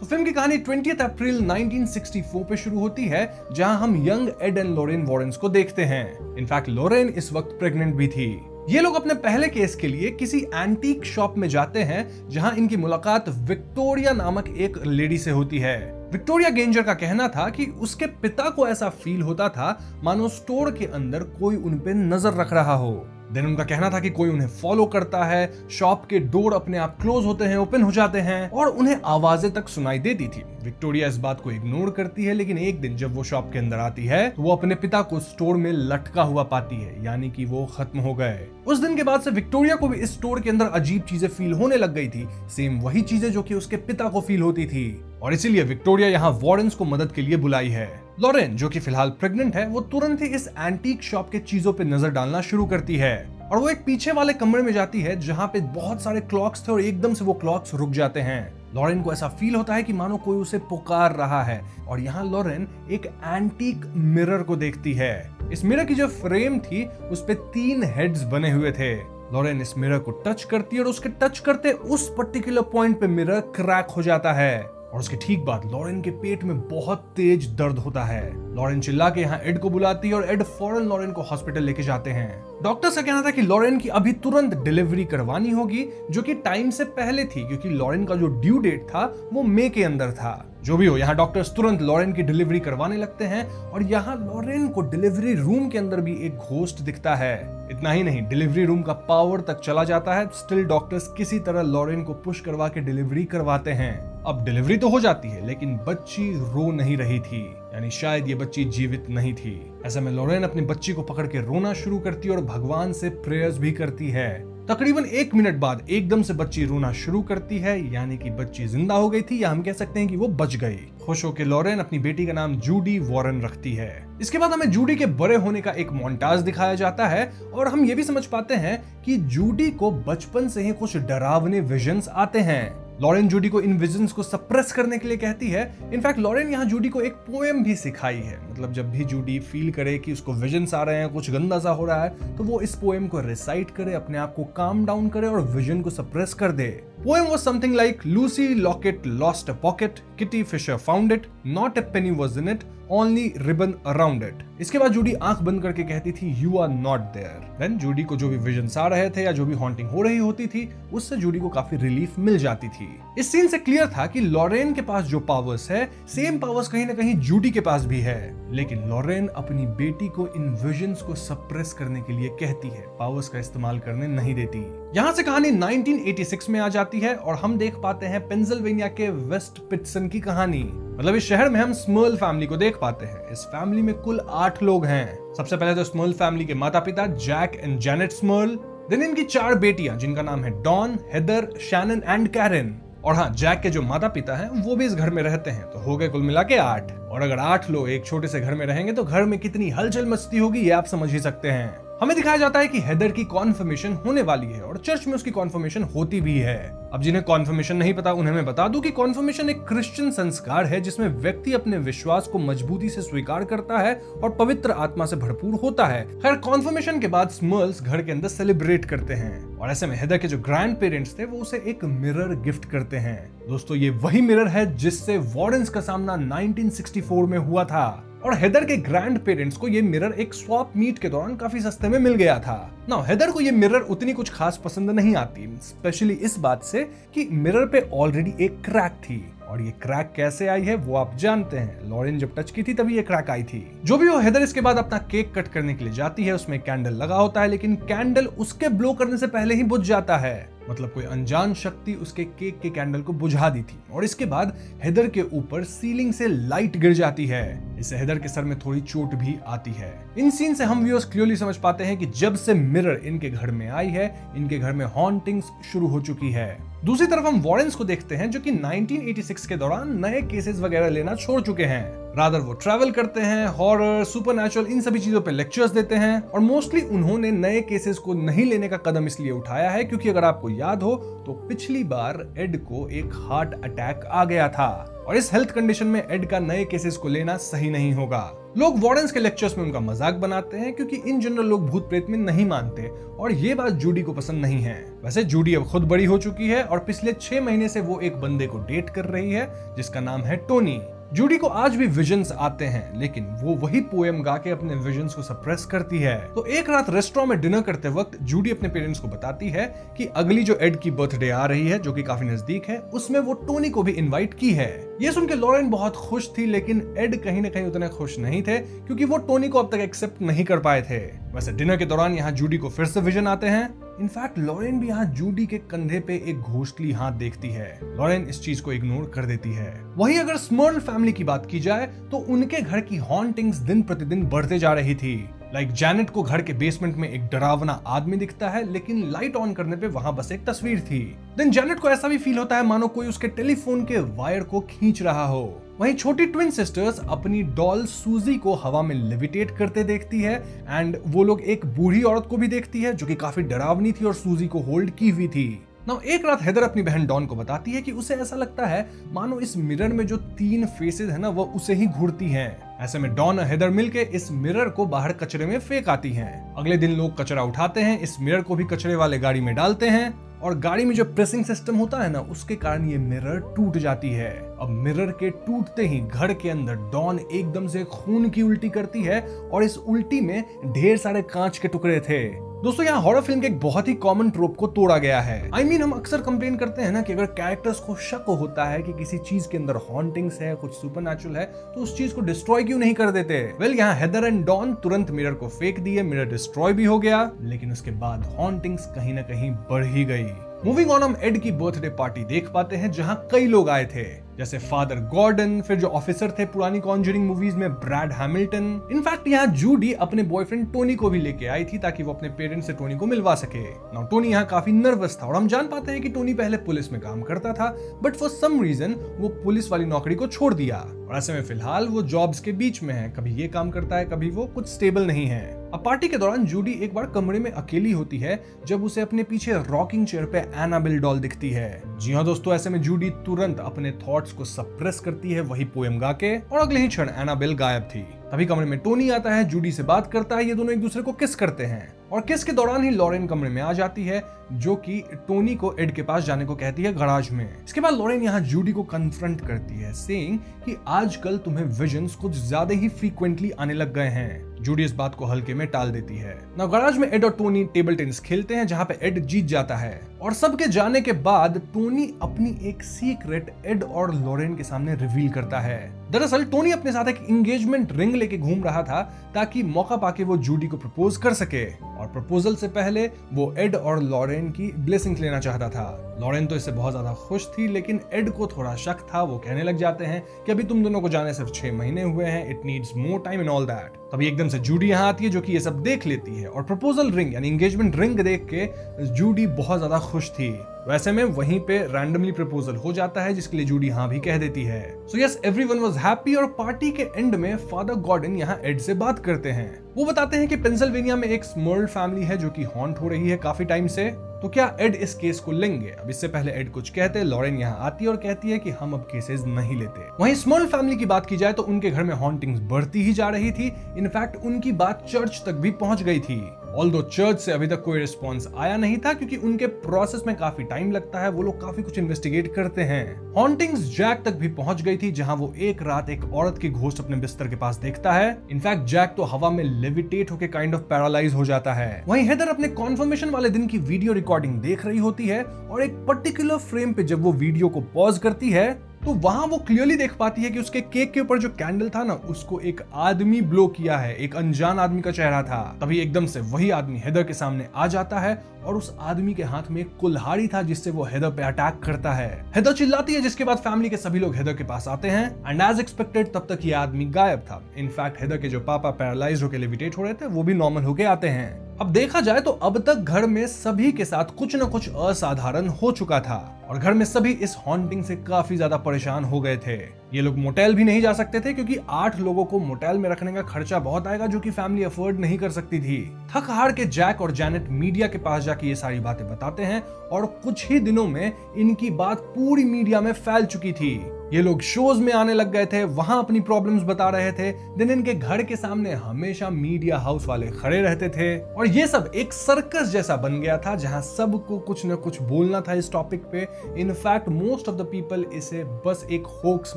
तो फिल्म की कहानी 20 अप्रैल 1964 पे शुरू होती है, जहां हम young Ed and Lorraine Warrens को देखते हैं। इनफैक्ट लॉरेन इस वक्त प्रेग्नेंट भी थी। ये लोग अपने पहले केस के लिए किसी एंटीक शॉप में जाते हैं, जहां इनकी मुलाकात विक्टोरिया नामक एक लेडी से होती है। विक्टोरिया गेंजर का कहना था कि उसके पिता को ऐसा फील होता था मानो स्टोर के अंदर कोई उन पे नजर रख रहा हो। देन उनका कहना था कि कोई उन्हें फॉलो करता है, शॉप के डोर अपने आप क्लोज होते हैं, ओपन हो जाते हैं और उन्हें आवाजें तक सुनाई देती थी। विक्टोरिया इस बात को इग्नोर करती है, लेकिन एक दिन जब वो शॉप के अंदर आती है तो वो अपने पिता को स्टोर में लटका हुआ पाती है, यानी कि वो खत्म हो गए। उस दिन के बाद से विक्टोरिया को भी इस स्टोर के अंदर अजीब चीजें फील होने लग गई थी, सेम वही चीजें जो कि उसके पिता को फील होती थी। और इसीलिए विक्टोरिया यहाँ वॉरेंस को मदद के लिए बुलाई है। लॉरेन, जो कि फिलहाल प्रेग्नेंट है, वो तुरंत ही इस एंटीक शॉप के चीजों पे नजर डालना शुरू करती है और वो एक पीछे वाले कमरे में जाती है जहां पे बहुत सारे क्लॉक्स थे और एकदम से वो क्लॉक्स रुक जाते हैं। लॉरेन को ऐसा फील होता है कि मानो कोई उसे पुकार रहा है और यहाँ लॉरेन एक एंटीक मिरर को देखती है। इस मिरर की जो फ्रेम थी उस पे 3 हेड्स बने हुए थे। लॉरेन इस मिरर को टच करती है और उसके टच करते उस पर्टिकुलर पॉइंट पे मिरर क्रैक हो जाता है और उसके ठीक बाद लॉरेन के पेट में बहुत तेज दर्द होता है। लॉरेन चिल्ला के यहाँ एड को बुलाती है और एड फौरन लॉरेन को हॉस्पिटल लेके जाते हैं। डॉक्टर्स का कहना था कि लॉरेन की अभी तुरंत डिलीवरी करवानी होगी, जो कि टाइम से पहले थी क्योंकि लॉरेन का जो ड्यू डेट था वो मई के अंदर था। जो भी हो, यहाँ डॉक्टर्स तुरंत लॉरेन की डिलीवरी करवाने लगते हैं और यहाँ लॉरेन को डिलीवरी रूम के अंदर भी एक घोस्ट दिखता है। इतना ही नहीं, डिलीवरी रूम का पावर तक चला जाता है। स्टिल डॉक्टर्स किसी तरह लॉरेन को पुश करवा के डिलीवरी करवाते हैं। अब डिलीवरी तो हो जाती है, लेकिन बच्ची रो नहीं रही थी, यानी शायद ये बच्ची जीवित नहीं थी। ऐसे में लॉरेन अपनी बच्ची को पकड़ के रोना शुरू करती है और भगवान से प्रेयर्स भी करती है। तकरीबन 1 मिनट बाद एकदम से बच्ची रोना शुरू करती है, यानी कि बच्ची जिंदा हो गई थी या हम कह सकते हैं कि वो बच गई। खुश होकर लॉरेन अपनी बेटी का नाम जूडी वॉरेन रखती है। इसके बाद हमें जूडी के बड़े होने का एक मोन्टाज दिखाया जाता है और हम ये भी समझ पाते हैं कि जूडी को बचपन से ही कुछ डरावने विजन्स आते हैं। लॉरेन जूडी को इन विजन्स को सप्रेस करने के लिए कहती है। इनफैक्ट लॉरेन यहाँ जूडी को एक पोएम भी सिखाई है, मतलब जब भी जूडी फील करे कि उसको विजन्स आ रहे हैं, कुछ गंदा सा हो रहा है, तो वो इस पोएम को रिसाइट करे, अपने आप को काम डाउन करे और विजन को सप्रेस कर दे। Poem was something like Lucy Locket lost a pocket, Kitty Fisher found it, not a penny was in it, only ribbon around it. इसके बाद जूडी आंख बंद करके कहती थी you are not there. Then Judy को जो भी विजन्स आ रहे थे या जो भी हॉन्टिंग हो रही होती थी, उससे जूडी को काफी रिलीफ मिल जाती थी। इस सीन से क्लियर था कि लॉरेन के पास जो पावर्स है, सेम पावर्स कहीं ना कहीं जूडी के पास भी है, लेकिन लॉरेन अपनी बेटी को इन विजन्स को सप्रेस करने के लिए कहती है, पावर्स का इस्तेमाल करने नहीं देती। यहाँ से कहानी 1986 में आ जाती है और हम देख पाते हैं पेंसिल्वेनिया के वेस्ट पिटसन की कहानी। मतलब इस शहर में हम स्मर्ल फैमिली को देख पाते हैं। इस फैमिली में कुल 8 लोग हैं। सबसे पहले तो स्मर्ल फैमिली के माता पिता Jack and Janet Smurl, then इनकी 4 बेटियां जिनका नाम है Dawn, Heather, Shannon and Carin. और हाँ, जैक के जो माता पिता हैं वो भी इस घर में रहते हैं, तो हो गए कुल मिला के 8। और अगर 8 लोग एक छोटे से घर में रहेंगे तो घर में कितनी हलचल मस्ती होगी ये आप समझ ही सकते हैं। हमें दिखाया जाता है कि हेदर की कॉन्फर्मेशन होने वाली है और चर्च में उसकी कॉन्फर्मेशन होती भी है। अब जिन्हें कॉन्फर्मेशन नहीं पता उन्हें मैं बता दूं कि कॉन्फर्मेशन एक क्रिश्चियन संस्कार है जिसमें व्यक्ति अपने विश्वास को मजबूती से स्वीकार करता है और पवित्र आत्मा से भरपूर होता है। खैर, कॉन्फर्मेशन के बाद स्मर्ल्स घर के अंदर सेलिब्रेट करते हैं और ऐसे में हेदर के जो ग्रैंड पेरेंट्स थे वो उसे एक मिरर गिफ्ट करते हैं। दोस्तों, ये वही मिरर है जिससे वॉरेंस का सामना 1964 में हुआ था और हेदर के ग्रैंड पेरेंट्स को ये मिरर एक स्वैप मीट के दौरान काफी सस्ते में मिल गया था। नाउ हेदर को ये मिरर उतनी कुछ खास पसंद नहीं आती, स्पेशली इस बात से कि मिरर पे ऑलरेडी एक क्रैक थी और ये क्रैक कैसे आई है वो आप जानते हैं। लॉरेन जब टच की थी तभी ये क्रैक आई थी। जो भी हो, हेदर इसके बाद अपना केक कट करने के लिए जाती है। उसमें कैंडल लगा होता है, लेकिन कैंडल उसके ब्लो करने से पहले ही बुझ जाता है। मतलब कोई अनजान शक्ति उसके केक के कैंडल को बुझा दी थी और इसके बाद हेदर के ऊपर सीलिंग से लाइट गिर जाती है। इससे हेदर के सर में थोड़ी चोट भी आती है। इन सीन से हम व्यूअर्स क्लियरली समझ पाते हैं कि जब से मिरर इनके घर में आई है, इनके घर में हॉन्टिंग्स शुरू हो चुकी है। दूसरी तरफ हम वॉरेंस को देखते हैं जो कि 1986 के दौरान नए केसेस वगैरह लेना छोड़ चुके हैं। रादर वो ट्रैवल करते हैं, हॉरर, सुपरनैचुरल, इन सभी चीजों पे लेक्चर्स देते हैं और मोस्टली उन्होंने नए केसेस को नहीं लेने का कदम इसलिए उठाया है क्योंकि अगर आपको याद हो तो पिछली बार एड को एक हार्ट अटैक आ गया था और इस हेल्थ कंडीशन में एड का नए केसेस को लेना सही नहीं होगा। लोग वार्डन्स के लेक्चर्स में उनका मजाक बनाते हैं क्योंकि इन जनरल लोग भूत प्रेत में नहीं मानते और ये बात जूडी को पसंद नहीं है। वैसे जूडी अब खुद बड़ी हो चुकी है और पिछले 6 महीने से वो एक बंदे को डेट कर रही है जिसका नाम है टोनी। जूडी को आज भी विजन्स आते हैं लेकिन वो वही पोएम गा के अपने विजन्स को सप्रेस करती है। तो एक रात रेस्टोरेंट में डिनर करते वक्त जूडी अपने पेरेंट्स को बताती है कि अगली जो एड की बर्थडे आ रही है जो कि काफी नजदीक है उसमें वो टोनी को भी इनवाइट की है। ये सुन के लॉरेन बहुत खुश थी लेकिन एड कहीं ना कहीं उतने खुश नहीं थे क्योंकि वो टोनी को अब तक एक्सेप्ट नहीं कर पाए थे। वैसे डिनर के दौरान यहाँ जूडी को फिर से विजन आते हैं। इनफैक्ट लॉरेन भी यहाँ जूडी के कंधे पे एक घोंसली हाथ देखती है। लॉरेन इस चीज को इग्नोर कर देती है। वहीं अगर स्मर्ल फैमिली की बात की जाए तो उनके घर की हॉन्टिंग्स दिन प्रतिदिन बढ़ते जा रही थी। जैनेट को घर के बेसमेंट में एक डरावना आदमी दिखता है लेकिन लाइट ऑन करने पे वहां बस एक तस्वीर थी। देन जैनेट को ऐसा भी फील होता है मानो कोई उसके टेलीफोन के वायर को खींच रहा हो। वहीं छोटी ट्विन सिस्टर्स अपनी डॉल सूजी को हवा में लेविटेट करते देखती है एंड वो लोग एक बूढ़ी औरत को भी देखती है जो कि काफी डरावनी थी और सूजी को होल्ड की हुई थी। नाउ एक रात हेदर अपनी बहन डॉन को बताती है कि उसे ऐसा लगता है मानो इस मिरर में जो 3 फेसेस है ना वो उसे ही घूरती हैं। ऐसे में डॉन और हेदर मिलके इस मिरर को बाहर कचरे में फेंक आती हैं। अगले दिन लोग कचरा उठाते हैं, इस मिरर को भी कचरे वाले गाड़ी में डालते हैं और गाड़ी में जो प्रेसिंग सिस्टम होता है ना उसके कारण ये मिरर टूट जाती है। अब मिरर के टूटते ही घर के अंदर डॉन एकदम से खून की उल्टी करती है और इस उल्टी में ढेर सारे कांच के टुकड़े थे। दोस्तों यहाँ हॉरर फिल्म के एक बहुत ही कॉमन ट्रोप को तोड़ा गया है। हम अक्सर कंप्लेन करते हैं ना कि अगर कैरेक्टर्स को शक होता है कि किसी चीज के अंदर हॉन्टिंग्स है, कुछ सुपरनैचुरल है, तो उस चीज को डिस्ट्रॉय क्यों नहीं कर देते। यहाँ हेदर एंड डॉन तुरंत मिरर को फेंक दिए, मिरर डिस्ट्रॉय भी हो गया लेकिन उसके बाद हॉन्टिंग्स कहीं ना कहीं बढ़ ही गई। मूविंग ऑन, हम एड की बर्थडे पार्टी देख पाते हैं जहां कई लोग आए थे जैसे फादर गॉर्डन, फिर जो ऑफिसर थे पुरानी कॉन्जरिंग मूवीज में ब्रैड हैमिल्टन। इनफैक्ट यहाँ जूडी अपने बॉयफ्रेंड टोनी को भी लेके आई थी ताकि वो अपने पेरेंट्स से टोनी को मिलवा सके। नाउ टोनी यहाँ काफी नर्वस था और हम जान पाते हैं कि टोनी पहले पुलिस में काम करता था बट फॉर सम रीजन वो पुलिस वाली नौकरी को छोड़ दिया और ऐसे में फिलहाल वो जॉब्स के बीच में है, कभी ये काम करता है कभी वो, कुछ स्टेबल नहीं है। अब पार्टी के दौरान जूडी एक बार कमरे में अकेली होती है जब उसे अपने पीछे रॉकिंग चेयर पे एनाबेल डॉल दिखती है। जी हाँ दोस्तों, ऐसे में जूडी तुरंत अपने थॉट्स को सप्रेस करती है वही पोएम गा के और अगले ही क्षण एनाबेल गायब थी। तभी कमरे में टोनी आता है, जूडी से बात करता है, ये दोनों एक दूसरे को किस करते हैं और किस के दौरान ही लॉरेन कमरे में आ जाती है जो कि टोनी को एड के पास जाने को कहती है गराज में। इसके बाद लॉरेन यहाँ जूडी को कन्फ्रंट करती है सेइंग कि आजकल तुम्हें विजन्स कुछ ज्यादा ही फ्रीक्वेंटली आने लग गए हैं। जूडी इस बात को हल्के में टाल देती है। ना गराज में एड और टोनी टेबल टेनिस खेलते हैं जहां पे एड जीत जाता है और सबके जाने के बाद टोनी अपनी एक सीक्रेट एड और लॉरेन के सामने रिवील करता है। दरअसल टोनी अपने साथ एक एंगेजमेंट रिंग लेके घूम रहा था ताकि मौका पाके वो जूडी को प्रपोज कर सके और प्रपोजल से पहले वो एड और लॉरेन की ब्लेसिंग्स लेना चाहता था। लॉरेन तो इससे बहुत ज्यादा खुश थी लेकिन एड को थोड़ा शक था। वो कहने लग जाते हैं कि अभी तुम दोनों को जाने सिर्फ 6 महीने हुए हैं, it needs more time in all that. तभी एकदम से जूडी यहाँ आती है जो कि ये सब देख लेती है और प्रपोजल रिंग यानी एंगेजमेंट रिंग देख के जूडी बहुत ज्यादा खुश थी। वैसे में वहीं पे रैंडमली प्रपोजल हो जाता है जिसके लिए जूडी हाँ भी कह देती है। So yes, everyone was happy और पार्टी के एंड में फादर गॉर्डन यहाँ एड से बात करते हैं। वो बताते हैं कि पेंसिल्वेनिया में एक स्मर्ल फैमिली है जो कि हॉन्ट हो रही है काफी टाइम से, तो क्या एड इस केस को लेंगे। अब इससे पहले एड कुछ कहते, लॉरेन यहाँ आती है और कहती है कि हम अब केसेस नहीं लेते। वहीं स्मॉल फैमिली की बात की जाए तो उनके घर में हॉन्टिंग्स बढ़ती ही जा रही थी। इनफैक्ट उनकी बात चर्च तक भी पहुंच गई थी। ऑल्दो चर्च से अभी तक कोई रिस्पॉन्स आया नहीं था क्योंकि उनके प्रोसेस में काफी टाइम लगता है, वो लोग काफी कुछ इन्वेस्टिगेट करते हैं। हॉन्टिंग्स जैक तक भी पहुंच गई थी जहां वो एक रात एक औरत की घोस्ट अपने बिस्तर के पास देखता है। इनफैक्ट जैक तो हवा में लेविटेट होकर काइंड ऑफ पैरालाइज हो जाता है। वहीं हेदर अपने कॉन्फर्मेशन वाले दिन की वीडियो रिकॉर्डिंग देख रही होती है और एक पर्टिकुलर फ्रेम पे जब वो वीडियो को पॉज करती है तो वहां वो क्लियरली देख पाती है कि उसके केक के ऊपर जो कैंडल था ना उसको एक आदमी ब्लो किया है, एक अनजान आदमी का चेहरा था। तभी एकदम से वही आदमी हेदर के सामने आ जाता है और उस आदमी के हाथ में एक कुल्हाड़ी था जिससे वो हेदर पे अटैक करता है। हेदर चिल्लाती है जिसके बाद फैमिली के सभी लोग हेदर के पास आते हैं एंड एज एक्सपेक्टेड तब तक ये आदमी गायब था। इनफैक्ट हेदर के जो पापा पैरालाइज होकर लेविटेट हो रहे थे वो भी नॉर्मल होके आते हैं। अब देखा जाए तो अब तक घर में सभी के साथ कुछ न कुछ असाधारण हो चुका था और घर में सभी इस हॉन्टिंग से काफी ज्यादा परेशान हो गए थे। ये लोग मोटेल भी नहीं जा सकते थे क्योंकि 8 लोगों को मोटेल में रखने का खर्चा बहुत आएगा जो कि फैमिली अफोर्ड नहीं कर सकती थी। थक हार के जैक और जैनेट मीडिया के पास जाके ये सारी बातें बताते हैं और कुछ ही दिनों में इनकी बात पूरी मीडिया में फैल चुकी थी। ये लोग शोज में आने लग गए थे, वहां अपनी प्रॉब्लम्स बता रहे थे। दिन इनके घर के सामने हमेशा मीडिया हाउस वाले खड़े रहते थे और ये सब एक सर्कस जैसा बन गया था जहां सबको कुछ न कुछ बोलना था इस टॉपिक पे। In fact most of the people इसे बस एक होक्स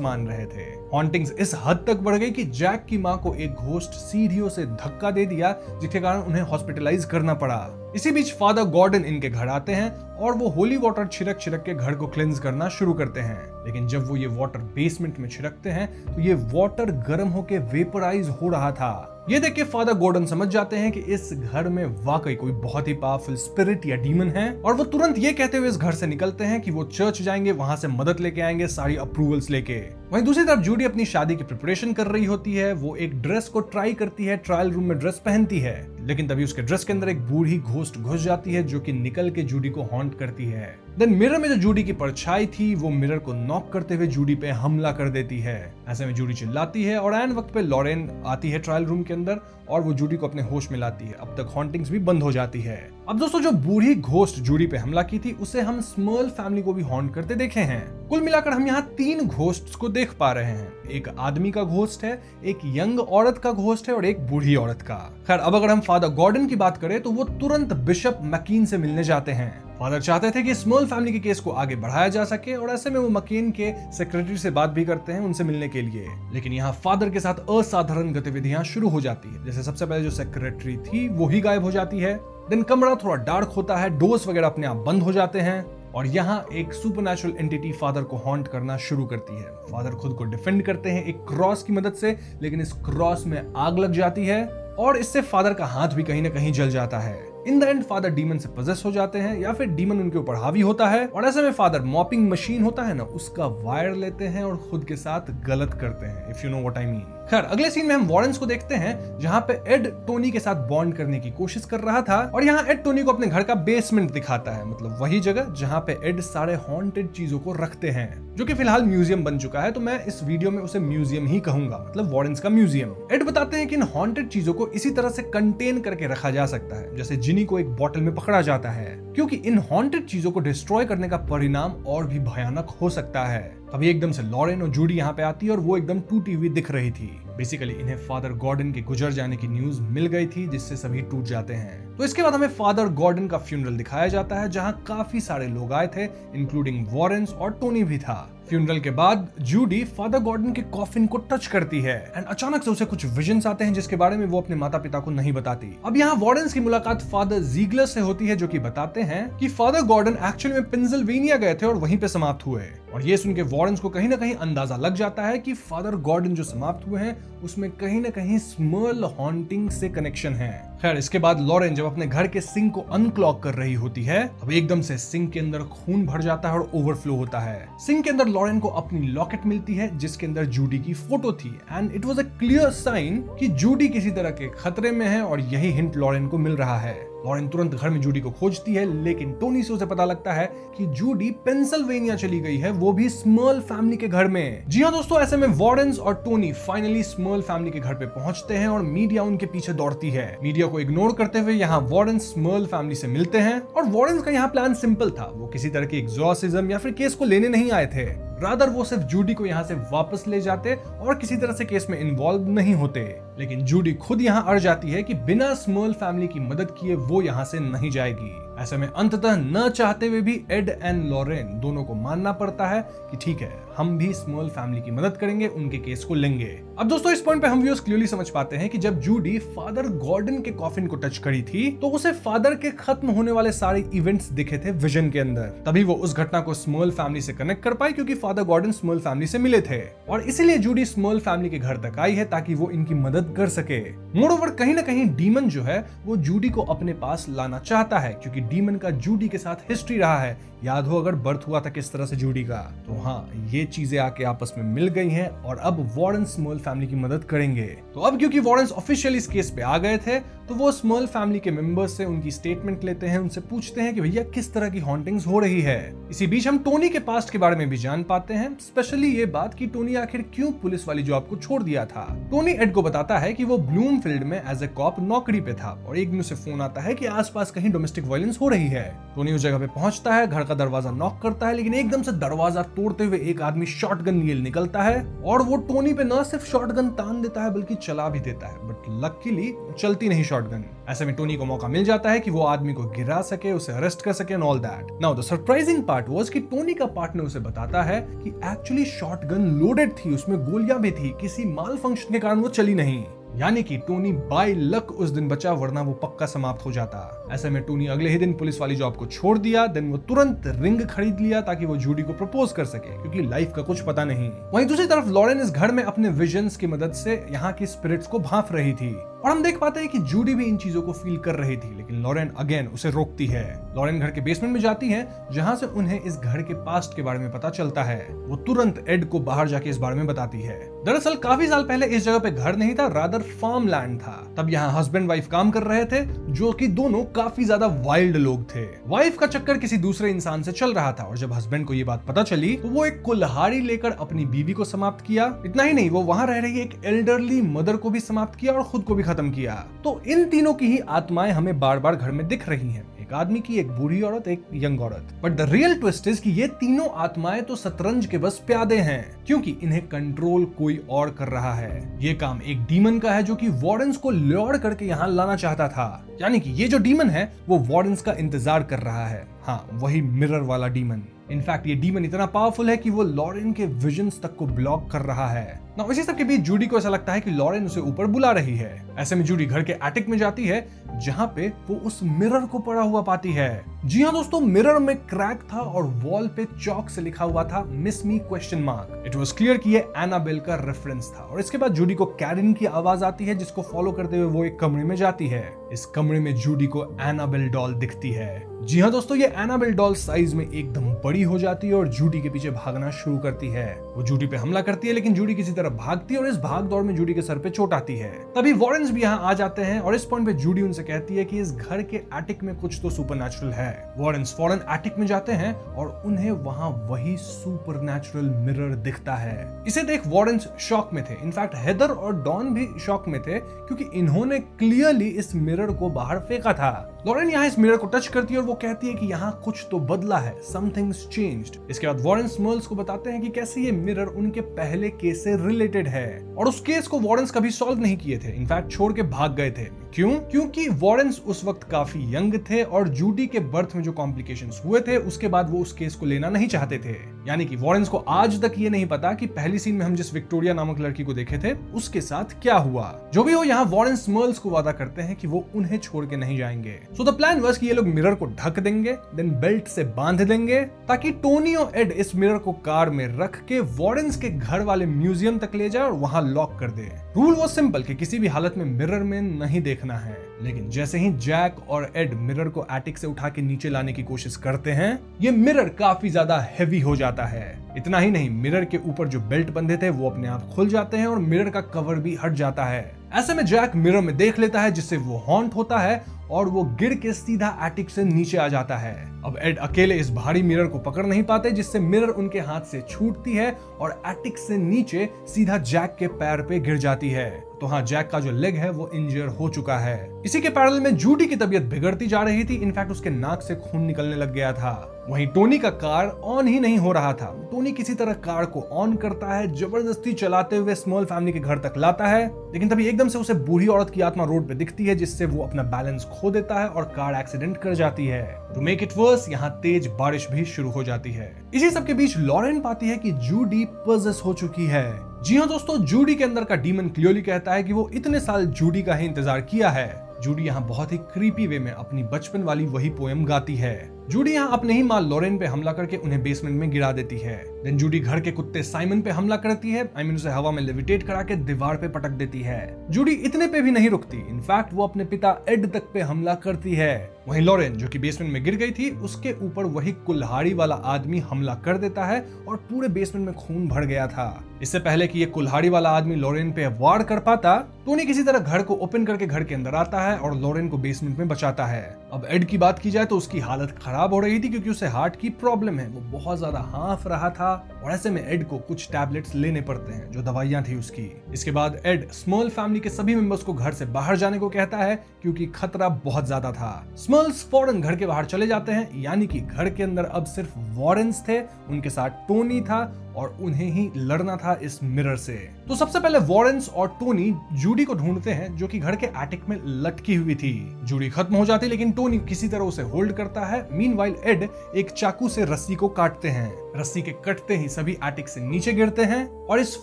मान रहे थे। हॉन्टिंग्स इस हद तक बढ़ गई कि जैक की मां को एक घोस्ट सीढ़ियों से धक्का दे दिया, जिसके कारण उन्हें हॉस्पिटलाइज करना पड़ा। इसी बीच फादर गॉर्डन इनके घर आते हैं और वो होली वाटर छिड़क छिड़क के घर को क्लींस करना शुरू करते हैं। लेकिन जब वो ये वाटर बेसमेंट में छिड़कते हैं तो ये वाटर गर्म होके वेपराइज हो रहा था। ये देख के फादर गॉर्डन समझ जाते हैं कि इस घर में वाकई कोई बहुत ही पावरफुल स्पिरिट या डीमन है और वो तुरंत ये कहते हुए इस घर से निकलते हैं कि वो चर्च जाएंगे, वहां से मदद लेके आएंगे, सारी अप्रूवल्स लेके। वहीं दूसरी तरफ जूडी अपनी शादी की प्रिपरेशन कर रही होती है। वो एक ड्रेस को ट्राई करती है, ट्रायल रूम में ड्रेस पहनती है, लेकिन तभी उसके ड्रेस के अंदर एक बूढ़ी घोस्ट घुस जाती है जो कि निकल के जूडी को हॉन्ट करती है। देन मिरर में जो जूडी की परछाई थी वो मिरर को नॉक करते हुए जूडी पे हमला कर देती है। ऐसे में जूडी चिल्लाती है और ऐन वक्त पे लॉरेन आती है ट्रायल रूम के अंदर और वो जूडी को अपने होश में लाती है। अब तक हॉन्टिंग्स भी बंद हो जाती है। अब दोस्तों, जो बूढ़ी घोस्ट जूडी पे हमला की थी उसे हम स्मर्ल फैमिली को भी हॉन्ट करते देखे हैं। कुल मिलाकर हम यहाँ 3 घोस्ट्स को देख पा रहे हैं। एक आदमी का घोस्ट है, एक यंग औरत का घोस्ट है और एक बूढ़ी औरत का। खैर, अब अगर हम फादर गॉर्डन की बात करें तो वो तुरंत बिशप मैकीन से मिलने जाते हैं। फादर चाहते थे कि स्मर्ल फैमिली के केस को आगे बढ़ाया जा सके और ऐसे में वो मैकीन के सेक्रेटरी से बात भी करते हैं उनसे मिलने के लिए। लेकिन यहाँ फादर के साथ असाधारण गतिविधियां शुरू हो जाती है। जैसे सबसे पहले जो सेक्रेटरी थी वो ही गायब हो जाती है। दिन कमरा थोड़ा डार्क होता है, डोर्स वगैरह अपने आप बंद हो जाते हैं और यहाँ एक सुपरनैचुरल एंटिटी फादर को हॉन्ट करना शुरू करती है। फादर खुद को डिफेंड करते हैं एक क्रॉस की मदद से, लेकिन इस क्रॉस में आग लग जाती है और इससे फादर का हाथ भी कहीं ना कहीं जल जाता है। In the end father demon से पोजेस हो जाते हैं या फिर डीमन उनके ऊपर हावी होता है और ऐसे में फादर मॉपिंग मशीन होता है ना, उसका वायर लेते हैं और खुद के साथ गलत करते हैं, if you know what I mean. खैर, अगले सीन में हम वॉरेंस को देखते हैं जहां पे एड टोनी के साथ बॉन्ड करने की कोशिश कर रहा था और यहाँ एड टोनी को अपने घर का बेसमेंट दिखाता है, मतलब वही जगह जहां पे एड सारे हॉन्टेड चीजों को रखते हैं, जो कि फिलहाल म्यूजियम बन चुका है। तो मैं इस वीडियो में उसे म्यूजियम ही कहूंगा, मतलब वॉरेंस का म्यूजियम। एड बताते हैं कि इन हॉन्टेड चीजों को इसी तरह से कंटेन करके रखा जा सकता है जैसे जिनी को एक बॉटल में पकड़ा जाता है, क्योंकि इन हॉन्टेड चीजों को डिस्ट्रॉय करने का परिणाम और भी भयानक हो सकता है। अभी एकदम से लॉरेन और जूडी यहाँ पे आती है और वो एकदम टूटी हुई दिख रही थी। बेसिकली इन्हें फादर गॉर्डन के गुजर जाने की न्यूज मिल गई थी, जिससे सभी टूट जाते हैं। तो इसके बाद हमें फादर गॉर्डन का फ्यूनरल दिखाया जाता है जहां काफी सारे लोग आए थे, इंक्लूडिंग वॉरेंस और टोनी भी था। फ्यूनरल के बाद जूडी फादर गॉर्डन के कॉफिन को टच करती है एंड अचानक से उसे कुछ विजन्स आते हैं जिसके बारे में वो अपने माता पिता को नहीं बताती। अब यहाँ वॉरेंस की मुलाकात फादर जीगलर से होती है जो कि बताते हैं कि फादर गॉर्डन एक्चुअली में पेंसिल्वेनिया गए थे और वहीं पे समाप्त हुए। और ये सुन के वॉरेंस को कहीं ना कहीं अंदाजा लग जाता है कि फादर गॉर्डन जो समाप्त हुए हैं उसमें कहीं ना कहीं स्मर्ल हॉन्टिंग से कनेक्शन है। खैर, इसके बाद लॉरेन जब अपने घर के सिंक को अनक्लॉग कर रही होती है तब एकदम से सिंक के अंदर खून भर जाता है और ओवरफ्लो होता है। सिंक के अंदर लॉरेन को अपनी लॉकेट मिलती है जिसके अंदर जूडी की फोटो थी and it was a clear sign कि जूडी किसी तरह के खतरे में है और यही हिंट लॉरेन को मिल रहा है। लॉरेन तुरंत घर में जूडी को खोजती है, लेकिन टोनी से उसे पता लगता है कि जूडी पेंसिल्वेनिया चली गई है, वो भी स्मर्ल फैमिली के घर में। जी हाँ दोस्तों, ऐसे में वॉरेंस और टोनी फाइनली स्मर्ल फैमिली के घर पे पहुंचते हैं और मीडिया उनके पीछे दौड़ती है। मीडिया को इग्नोर करते हुए यहाँ वॉरेंस स्मर्ल फैमिली से मिलते हैं और वॉरेंस का यहाँ प्लान सिंपल था। वो किसी तरह के एग्जॉर्सिज्म या फिर केस को लेने नहीं आए थे, रादर वो सिर्फ जूडी को यहाँ से वापस ले जाते और किसी तरह से केस में इन्वॉल्व नहीं होते। लेकिन जूडी खुद यहाँ अड़ जाती है कि बिना स्मर्ल फैमिली की मदद किए वो यहाँ से नहीं जाएगी। ऐसे में अंततः न चाहते हुए भी एड एंड लॉरेन दोनों को मानना पड़ता है कि ठीक है, हम भी स्मर्ल फैमिली की मदद करेंगे, उनके केस को लेंगे। अब दोस्तों, इस पॉइंट पे हम व्यूअर्स क्लियरली समझ पाते हैं कि जब जूडी फादर गॉर्डन के कॉफिन को टच करी थी तो उसे फादर के खत्म होने वाले सारे इवेंट्स दिखे थे विजन के अंदर। तभी वो उस घटना को स्मर्ल फैमिली से कनेक्ट कर पाई क्योंकि फादर गॉर्डन स्मर्ल फैमिली से मिले थे और इसीलिए जूडी स्मर्ल फैमिली के घर तक आई है ताकि वो इनकी मदद कर सके। मोरओवर कहीं ना कहीं डीमन जो है वो जूडी को अपने पास लाना चाहता है क्योंकि डीमन का जूडी के साथ हिस्ट्री रहा है। याद हो अगर बर्थ हुआ था किस तरह से जूडी का। तो हाँ, ये चीजें आके आपस में मिल गई हैं और अब वॉरेंस स्मर्ल फैमिली की मदद करेंगे। तो अब क्योंकि वॉरेंस ऑफिशियल इस केस पे आ गए थे तो वो स्मर्ल फैमिली के मेंबर्स से उनकी स्टेटमेंट लेते हैं, उनसे पूछते हैं कि भैया किस तरह की हॉन्टिंग्स हो रही है। इसी बीच हम टोनी के पास्ट के बारे में भी जान पाते हैं, स्पेशली ये बात कि टोनी आखिर क्यों पुलिस वाली जॉब को छोड़ दिया था। टोनी एड को बताता है कि वो ब्लूमफील्ड में एज ए कॉप नौकरी पे था और एक दिन उसे फोन आता है कि आसपास कहीं डोमेस्टिक वायलेंस हो रही है। टोनी उस जगह पे पहुंचता है, घर का दरवाजा नॉक करता है, लेकिन एकदम से दरवाजा तोड़ते हुए एक आदमी शॉटगन लिए निकलता है और वो टोनी पे न सिर्फ शॉटगन तान देता है बल्कि चला भी देता है, बट लकीली चलती नहीं शॉटगन। ऐसे में टोनी को मौका मिल जाता है कि वो आदमी को गिरा सके, उसे अरेस्ट कर सके and all that. Now the surprising part was कि टोनी का पार्टनर उसे बताता है कि एक्चुअली शॉटगन लोडेड थी, उसमें गोलियां भी थी, किसी माल फंक्शन के कारण वो चली नहीं। यानी कि टोनी बाय लक उस दिन बचा, वरना वो पक्का समाप्त हो जाता। ऐसे में टोनी अगले ही दिन पुलिस वाली जॉब को छोड़ दिया। देन वो तुरंत रिंग खरीद लिया ताकि वो जूडी को प्रपोज कर सके, क्योंकि लाइफ का कुछ पता नहीं। वहीं दूसरी तरफ लॉरेन इस घर में अपने विजन्स की मदद से यहाँ की स्पिरिट्स को भांप रही थी और हम देख पाते हैं कि जूडी भी इन चीजों को फील कर रही थी, लेकिन लॉरेन अगेन उसे रोकती है। लॉरेन घर के बेसमेंट में जाती है जहां से उन्हें इस घर के पास्ट के बारे में पता चलता है। वो तुरंत एड को बाहर जाके इस बारे में बताती है। दरअसल काफी साल पहले इस जगह पे घर नहीं था, रादर फार्म लैंड था। तब यहाँ हस्बैंड वाइफ काम कर रहे थे, जो कि दोनों काफी ज्यादा वाइल्ड लोग थे। वाइफ का चक्कर किसी दूसरे इंसान से चल रहा था और जब हस्बैंड को ये बात पता चली तो वो एक कुल्हाड़ी लेकर अपनी बीवी को समाप्त किया। इतना ही नहीं, वो वहां रह रही एक एल्डरली मदर को भी समाप्त किया और खुद को भी खत्म किया। तो इन तीनों की ही आत्माएं हमें बार बार घर में दिख रही हैं, एक आदमी की, एक बूढ़ी औरत, एक यंग औरत। But the real twist is कि ये तीनों आत्माएं तो शतरंज के बस प्यादे हैं, क्योंकि इन्हें कंट्रोल कोई और कर रहा है। ये काम एक डीमन का है जो कि वार्डन्स को ल्योर करके यहाँ लाना चाहता था। यानी कि ये जो डीमन है वो वार्डन्स का इंतजार कर रहा है। हाँ, वही मिरर वाला डीमन। इनफैक्ट ये डीमन इतना पावरफुल है कि वो लॉरेन के विजन्स तक को ब्लॉक कर रहा है। ना इसी सब के बीच जूडी को ऐसा लगता है कि लॉरेन उसे ऊपर बुला रही है। ऐसे में जूडी घर के एटिक में जाती है जहां पे वो उस मिरर को पड़ा हुआ पाती है। जी हाँ दोस्तों, मिरर में क्रैक था और वॉल पे चॉक से लिखा हुआ था miss me question mark. It was clear कि ये एनाबेल का रेफरेंस था। और इसके बाद जूडी को कैरिन की आवाज आती है, जिसको फॉलो करते हुए वो एक कमरे में जाती है। इस कमरे में जूडी को एनाबेल डॉल दिखती है। जी हाँ दोस्तों, ये एनाबेल डॉल साइज में एकदम बड़ी हो जाती है और जूडी के पीछे भागना शुरू करती है। वो जूडी पे हमला करती है, लेकिन जूडी किसी तरह भागती है और इस भाग दौड़ में जूडी के सर पे चोट आती है। तभी वार्डन्स भी यहाँ आ जाते हैं और इस पॉइंट पे जूडी उनसे कहती है कि इस घर के एटिक में कुछ तो सुपरनैचुरल है। वार्डन्स फौरन एटिक में जाते हैं और उन्हें वहाँ वही सुपरनैचुरल मिरर दिखता है। इसे देख वार्डन्स शॉक में थे। इनफैक्ट हेदर और डॉन भी शॉक में थे, क्योंकि इन्होंने क्लियरली इस मिरर को बाहर फेंका था। लॉरेन यहाँ इस मिरर को टच करती है और वो कहती है कि यहाँ कुछ तो बदला है, समथिंग्स चेंज्ड। इसके बाद वार्डन्स मर्ल्स को बताते हैं कि कैसे ये मिरर उनके पहले केस से रिलेटेड है और उस केस को वार्डन्स कभी सॉल्व नहीं किए थे, इनफैक्ट छोड़ के भाग गए थे। क्यों? क्योंकि वार्डन्स उस वक्त काफी यंग थे और जूडी के बर्थ में जो कॉम्प्लिकेशंस हुए थे उसके बाद वो उस केस को लेना नहीं चाहते थे। यानी कि वार्डन्स को आज तक ये नहीं पता कि पहली सीन में हम जिस विक्टोरिया नामक लड़की को देखे थे उसके साथ क्या हुआ। जो भी हो, यहाँ वार्डन्स मर्ल्स को वादा करते हैं कि वो उन्हें छोड़ के नहीं जाएंगे। सो द प्लान वाज कि ये लोग मिरर को ढक देंगे, देन बेल्ट से बांध देंगे ताकि टोनी और एड इस मिरर को कार में रख के वार्डन्स के घर वाले म्यूजियम तक ले जाए और वहां लॉक कर दे। रूल वो सिंपल कि किसी भी हालत में मिरर में नहीं देखना है। लेकिन जैसे ही जैक और एड मिरर को एटिक से उठा के नीचे लाने की कोशिश करते हैं, ये मिरर काफी ज्यादा हैवी हो जाता है। इतना ही नहीं, मिरर के ऊपर जो बेल्ट बंधे थे वो अपने आप खुल जाते हैं और मिरर का कवर भी हट जाता है। ऐसे में जैक मिरर में देख लेता है, जिससे वो हॉन्ट होता है और वो गिर के सीधा एटिक से नीचे आ जाता है। अब एड अकेले इस भारी मिरर को पकड़ नहीं पाते, जिससे मिरर उनके हाथ से छूटती है और एटिक से नीचे सीधा जैक के पैर पे गिर जाती है। तो हाँ, जैक का जो लेग है वो इंजर हो चुका है। इसी के पैरेलल में जूडी की तबीयत बिगड़ती जा रही थी। इनफैक्ट उसके नाक से खून निकलने लग गया था। वहीं टोनी का कार ऑन ही नहीं हो रहा था। टोनी किसी तरह कार को ऑन करता है, जबरदस्ती चलाते हुए स्मॉल फैमिली के घर तक लाता है, लेकिन तभी एकदम से उसे बूढ़ी औरत की आत्मा रोड पे दिखती है, जिससे वो अपना बैलेंस खो देता है और कार एक्सीडेंट कर जाती है। टू मेक इट वर्स, यहाँ तेज बारिश भी शुरू हो जाती है। इसी सब के बीच लॉरेन पाती है कि जूडी पजेस हो चुकी है। जी हाँ दोस्तों, जूडी के अंदर का डीमन क्लियरली कहता है कि वो इतने साल जूडी का ही इंतजार किया है। जूडी यहाँ बहुत ही क्रीपी वे में अपनी बचपन वाली वही पोएम गाती है। जूडी यहाँ अपने ही माँ लॉरेन पे हमला करके उन्हें बेसमेंट में गिरा देती है। देन जूडी घर के कुत्ते साइमन पे हमला करती है। उसे हवा में लेविटेट करा के दीवार पे पटक देती है। जूडी इतने पे भी नहीं रुकती। इनफैक्ट वो अपने पिता एड तक पे हमला करती है। वहीं लॉरेन, जो कि बेसमेंट में गिर गई थी, उसके ऊपर वही कुल्हाड़ी वाला आदमी हमला कर देता है और पूरे बेसमेंट में खून भर गया था। इससे पहले कि ये कुल्हाड़ी वाला आदमी लॉरेन पे वार कर पाता, टोनी किसी तरह घर को ओपन करके घर के अंदर आता है और लॉरेन को बेसमेंट में बचाता है। अब एड की बात की जाए तो उसकी हालत खराब खराब हो रही थी क्योंकि उसे हार्ट की प्रॉब्लम है। वो बहुत ज्यादा हांफ रहा था और ऐसे में एड को कुछ टैबलेट्स लेने पड़ते हैं जो दवाइयां थी उसकी। इसके बाद एड स्मर्ल फैमिली के सभी मेंबर्स को घर से बाहर जाने को कहता है क्योंकि खतरा बहुत ज्यादा था। स्मर्ल्स फौरन घर के बाहर चले जाते हैं, यानी कि घर के अंदर अब सिर्फ वॉरेन्स थे, उनके साथ टोनी था और उन्हें ही लड़ना था इस मिरर से। तो सबसे पहले वॉरेन्स और टोनी जूडी को ढूंढते हैं जो कि घर के एटिक में लटकी हुई थी। जूडी खत्म हो जाती लेकिन टोनी किसी तरह उसे होल्ड करता है। मीनवाइल एड एक चाकू से रस्सी को काटते हैं। रस्सी के कटते ही सभी एटिक से नीचे गिरते हैं और इस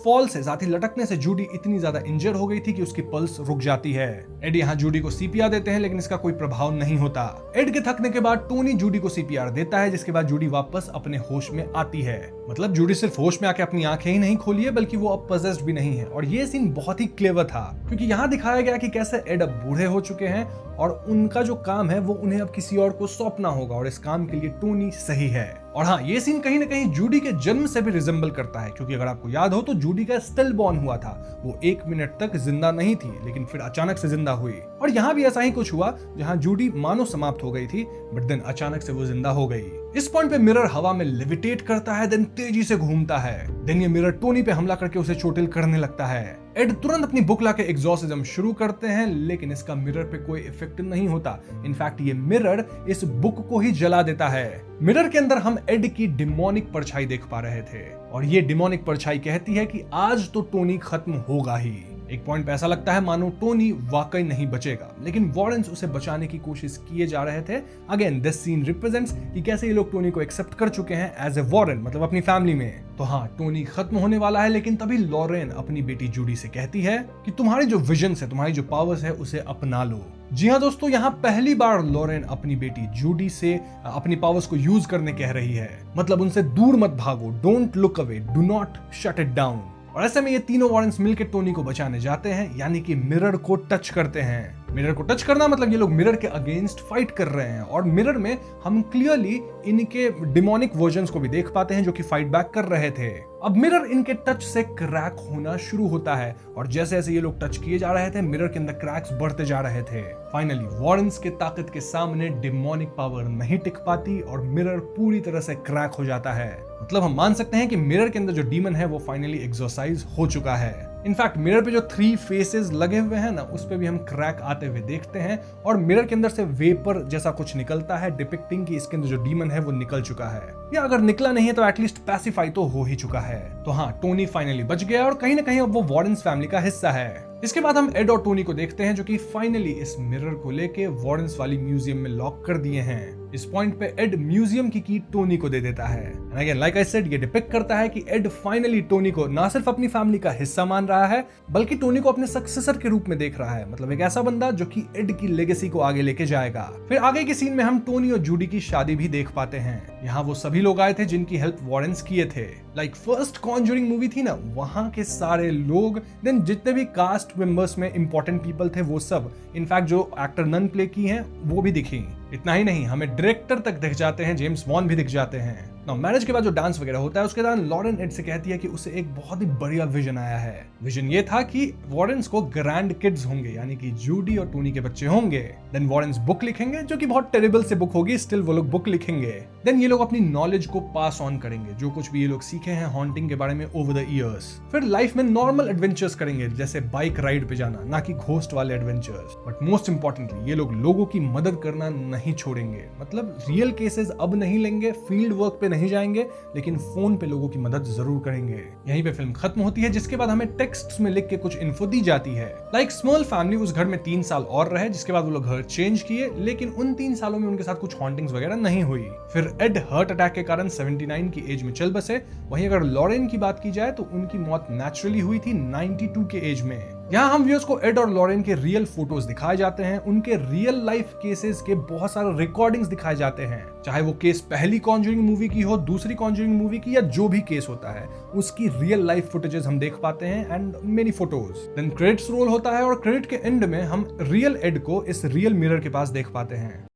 फॉल से साथ ही लटकने से जूडी इतनी ज्यादा इंजर हो गई थी कि उसकी पल्स रुक जाती है। एड यहाँ जूडी को सीपीआर देते हैं लेकिन इसका कोई प्रभाव नहीं होता। एड के थकने के बाद टोनी जूडी को सीपीआर देता है, जिसके बाद जूडी वापस अपने होश में आती है। मतलब जूडी सिर्फ होश में आके अपनी आंखें ही नहीं खोली है बल्कि वो अब पजेस्ड भी नहीं है। और ये सीन बहुत ही क्लेवर था क्योंकि यहाँ दिखाया गया कि कैसे एड अब बूढ़े हो चुके हैं और उनका जो काम है वो उन्हें अब किसी और को सौंपना होगा और इस काम के लिए टोनी सही है। और हाँ, ये सीन कहीं ना कहीं जूडी के जन्म से भी रिजेंबल करता है क्योंकि अगर आपको याद हो तो जूडी का स्टिल बॉर्न हुआ था। वो 1 मिनट तक जिंदा नहीं थी लेकिन फिर अचानक से जिंदा हुई और यहाँ भी ऐसा ही कुछ हुआ जहाँ जूडी मानो समाप्त हो गई थी बट देन अचानक से वो जिंदा हो गई। इस पॉइंट पे मिरर हवा में लेविटेट करता है, देन तेजी से घूमता है। देन ये मिरर टोनी पे हमला करके उसे चोटिल करने लगता है। एड तुरंत अपनी बुक लाके एग्जॉर्सिज्म शुरू करते हैं लेकिन इसका मिरर पे कोई इफेक्ट नहीं होता। इनफैक्ट ये मिरर इस बुक को ही जला देता है। मिरर के अंदर हम एड की डिमोनिक परछाई देख पा रहे थे और ये डिमोनिक परछाई कहती है कि आज तो टोनी खत्म होगा ही। एक पॉइंट पे ऐसा लगता है मानो टोनी वाकई नहीं बचेगा, लेकिन वॉरेन्स उसे बचाने की कोशिश किए जा रहे थे। अगेन दिस सीन रिप्रेजेंट्स कि कैसे ये लोग टोनी को एक्सेप्ट कर चुके हैं एज ए वॉरेन, मतलब अपनी फैमिली में। तो हाँ, टोनी खत्म होने वाला है लेकिन तभी लॉरेन अपनी बेटी जूडी से कहती है कि तुम्हारी जो विजन है, तुम्हारी जो पावर्स है उसे अपना लो। जी हाँ दोस्तों, यहाँ पहली बार लॉरेन अपनी बेटी जूडी से अपनी पावर्स को यूज करने कह रही है। मतलब उनसे दूर मत भागो, don't look away, do not shut it down. और ऐसे में ये तीनों वॉरेन्स मिलकर टोनी को बचाने जाते हैं, यानी कि मिरर को टच करते हैं। मिरर को टच करना मतलब ये लोग मिरर के अगेंस्ट फाइट कर रहे हैं और मिरर में हम क्लियरली इनके डिमोनिक वर्जन्स को भी देख पाते हैं जो कि फाइट बैक कर रहे थे। अब मिरर इनके टच से क्रैक होना शुरू होता है और जैसे जैसे ये लोग टच किए जा रहे थे मिरर के अंदर क्रैक्स बढ़ते जा रहे थे। फाइनली वॉरेन्स के ताकत के सामने डिमोनिक पावर नहीं टिक पाती और मिरर पूरी तरह से क्रैक हो जाता है। मतलब हम मान सकते हैं कि मिरर के अंदर जो डीमन है वो फाइनली एक्सोरसाइज हो चुका है। इनफैक्ट मिरर पे जो 3 फेसेस लगे हुए हैं ना, उस पे भी हम क्रैक आते हुए देखते हैं और मिरर के अंदर से वेपर जैसा कुछ निकलता है, डिपिक्टिंग कि इसके अंदर जो डीमन है वो निकल चुका है, या अगर निकला नहीं है तो एटलीस्ट पैसिफाई तो हो ही चुका है। तो हाँ, टोनी फाइनली बच गया और कहीं ना कहीं अब वो वॉरेन्स फैमिली का हिस्सा है। इसके बाद हम एड और टोनी को देखते हैं जो कि फाइनली इस मिरर को लेके वॉरेन्स वाली म्यूजियम में लॉक कर दिए हैं। इस पॉइंट पे एड म्यूजियम की टोनी को दे देता है। अगेन लाइक आई सेड, ये डिपिक्ट करता है कि एड फाइनली टोनी को ना सिर्फ अपनी फैमिली का हिस्सा मान रहा है बल्कि टोनी को अपने सक्सेसर के रूप में देख रहा है। मतलब एक ऐसा बंदा जो कि एड की लेगेसी को आगे लेके जाएगा। फिर आगे के सीन में हम टोनी और जूडी की शादी भी देख पाते हैं। यहाँ वो सभी लोग आए थे जिनकी हेल्प वॉरेन्स किए थे। लाइक फर्स्ट कॉन्जरिंग मूवी थी ना, वहां के सारे लोग, देन जितने भी कास्ट मेंबर्स में इंपॉर्टेंट पीपल थे वो सब, इनफैक्ट जो एक्टर नन प्ले की हैं वो भी दिखी। इतना ही नहीं, हमें डायरेक्टर तक दिख जाते हैं, जेम्स वॉन भी दिख जाते हैं। मैरिज के बाद जो डांस वगैरह होता है उसके दौरान लॉरेन एड से कहती है कि उसे एक बहुत ही बढ़िया विजन आया है। विजन ये था कि वॉरेन्स को ग्रैंड किड्स होंगे, यानी कि जूडी और टोनी के बच्चे होंगे। देन वॉरेन्स बुक लिखेंगे जो कि बहुत टेरिबल से बुक होगी, स्टिल वो लोग बुक लिखेंगे। देन ये लोग अपनी नॉलेज को पास ऑन करेंगे, जो कुछ भी ये लोग सीखे हैं हॉन्टिंग के बारे में ओवर द ईयर्स। फिर लाइफ में नॉर्मल एडवेंचर्स करेंगे जैसे बाइक राइड पे जाना, ना कि घोस्ट वाले एडवेंचर्स। बट मोस्ट इंपॉर्टेंटली ये लोग लोगों की मदद करना नहीं छोड़ेंगे। मतलब रियल केसेस अब नहीं लेंगे, फील्ड वर्क पे नहीं जाएंगे, लेकिन फोन पे लोगों की मदद जरूर करेंगे। यहीं पे फिल्म खत्म होती है, जिसके बाद हमें टेक्स्ट में लिख के कुछ इन्फो दी जाती है। लाइक स्मॉल फैमिली उस घर में 3 साल और रहे, जिसके बाद वो लोग घर चेंज किए, लेकिन उन 3 सालों में उनके साथ कुछ हॉन्टिंग्स वगैरह नहीं हुई। फिर एड हार्ट अटैक के कारण 79 की एज में चल बसे। वहीं अगर लॉरेन की बात की जाए तो उनकी मौत नेचुरली हुई थी 92 के एज में। यहाँ हम व्यूअर्स को एड और लॉरेन के रियल फोटोज दिखाए जाते हैं, उनके रियल लाइफ केसेस के बहुत सारे रिकॉर्डिंग्स दिखाए जाते हैं, चाहे वो केस पहली कॉन्जरिंग मूवी की हो, दूसरी कॉन्जरिंग मूवी की, या जो भी केस होता है उसकी रियल लाइफ फुटेजेस हम देख पाते हैं and many photos. Then credits roll होता है और क्रेडिट के एंड में हम रियल एड को इस रियल मिरर के पास देख पाते हैं।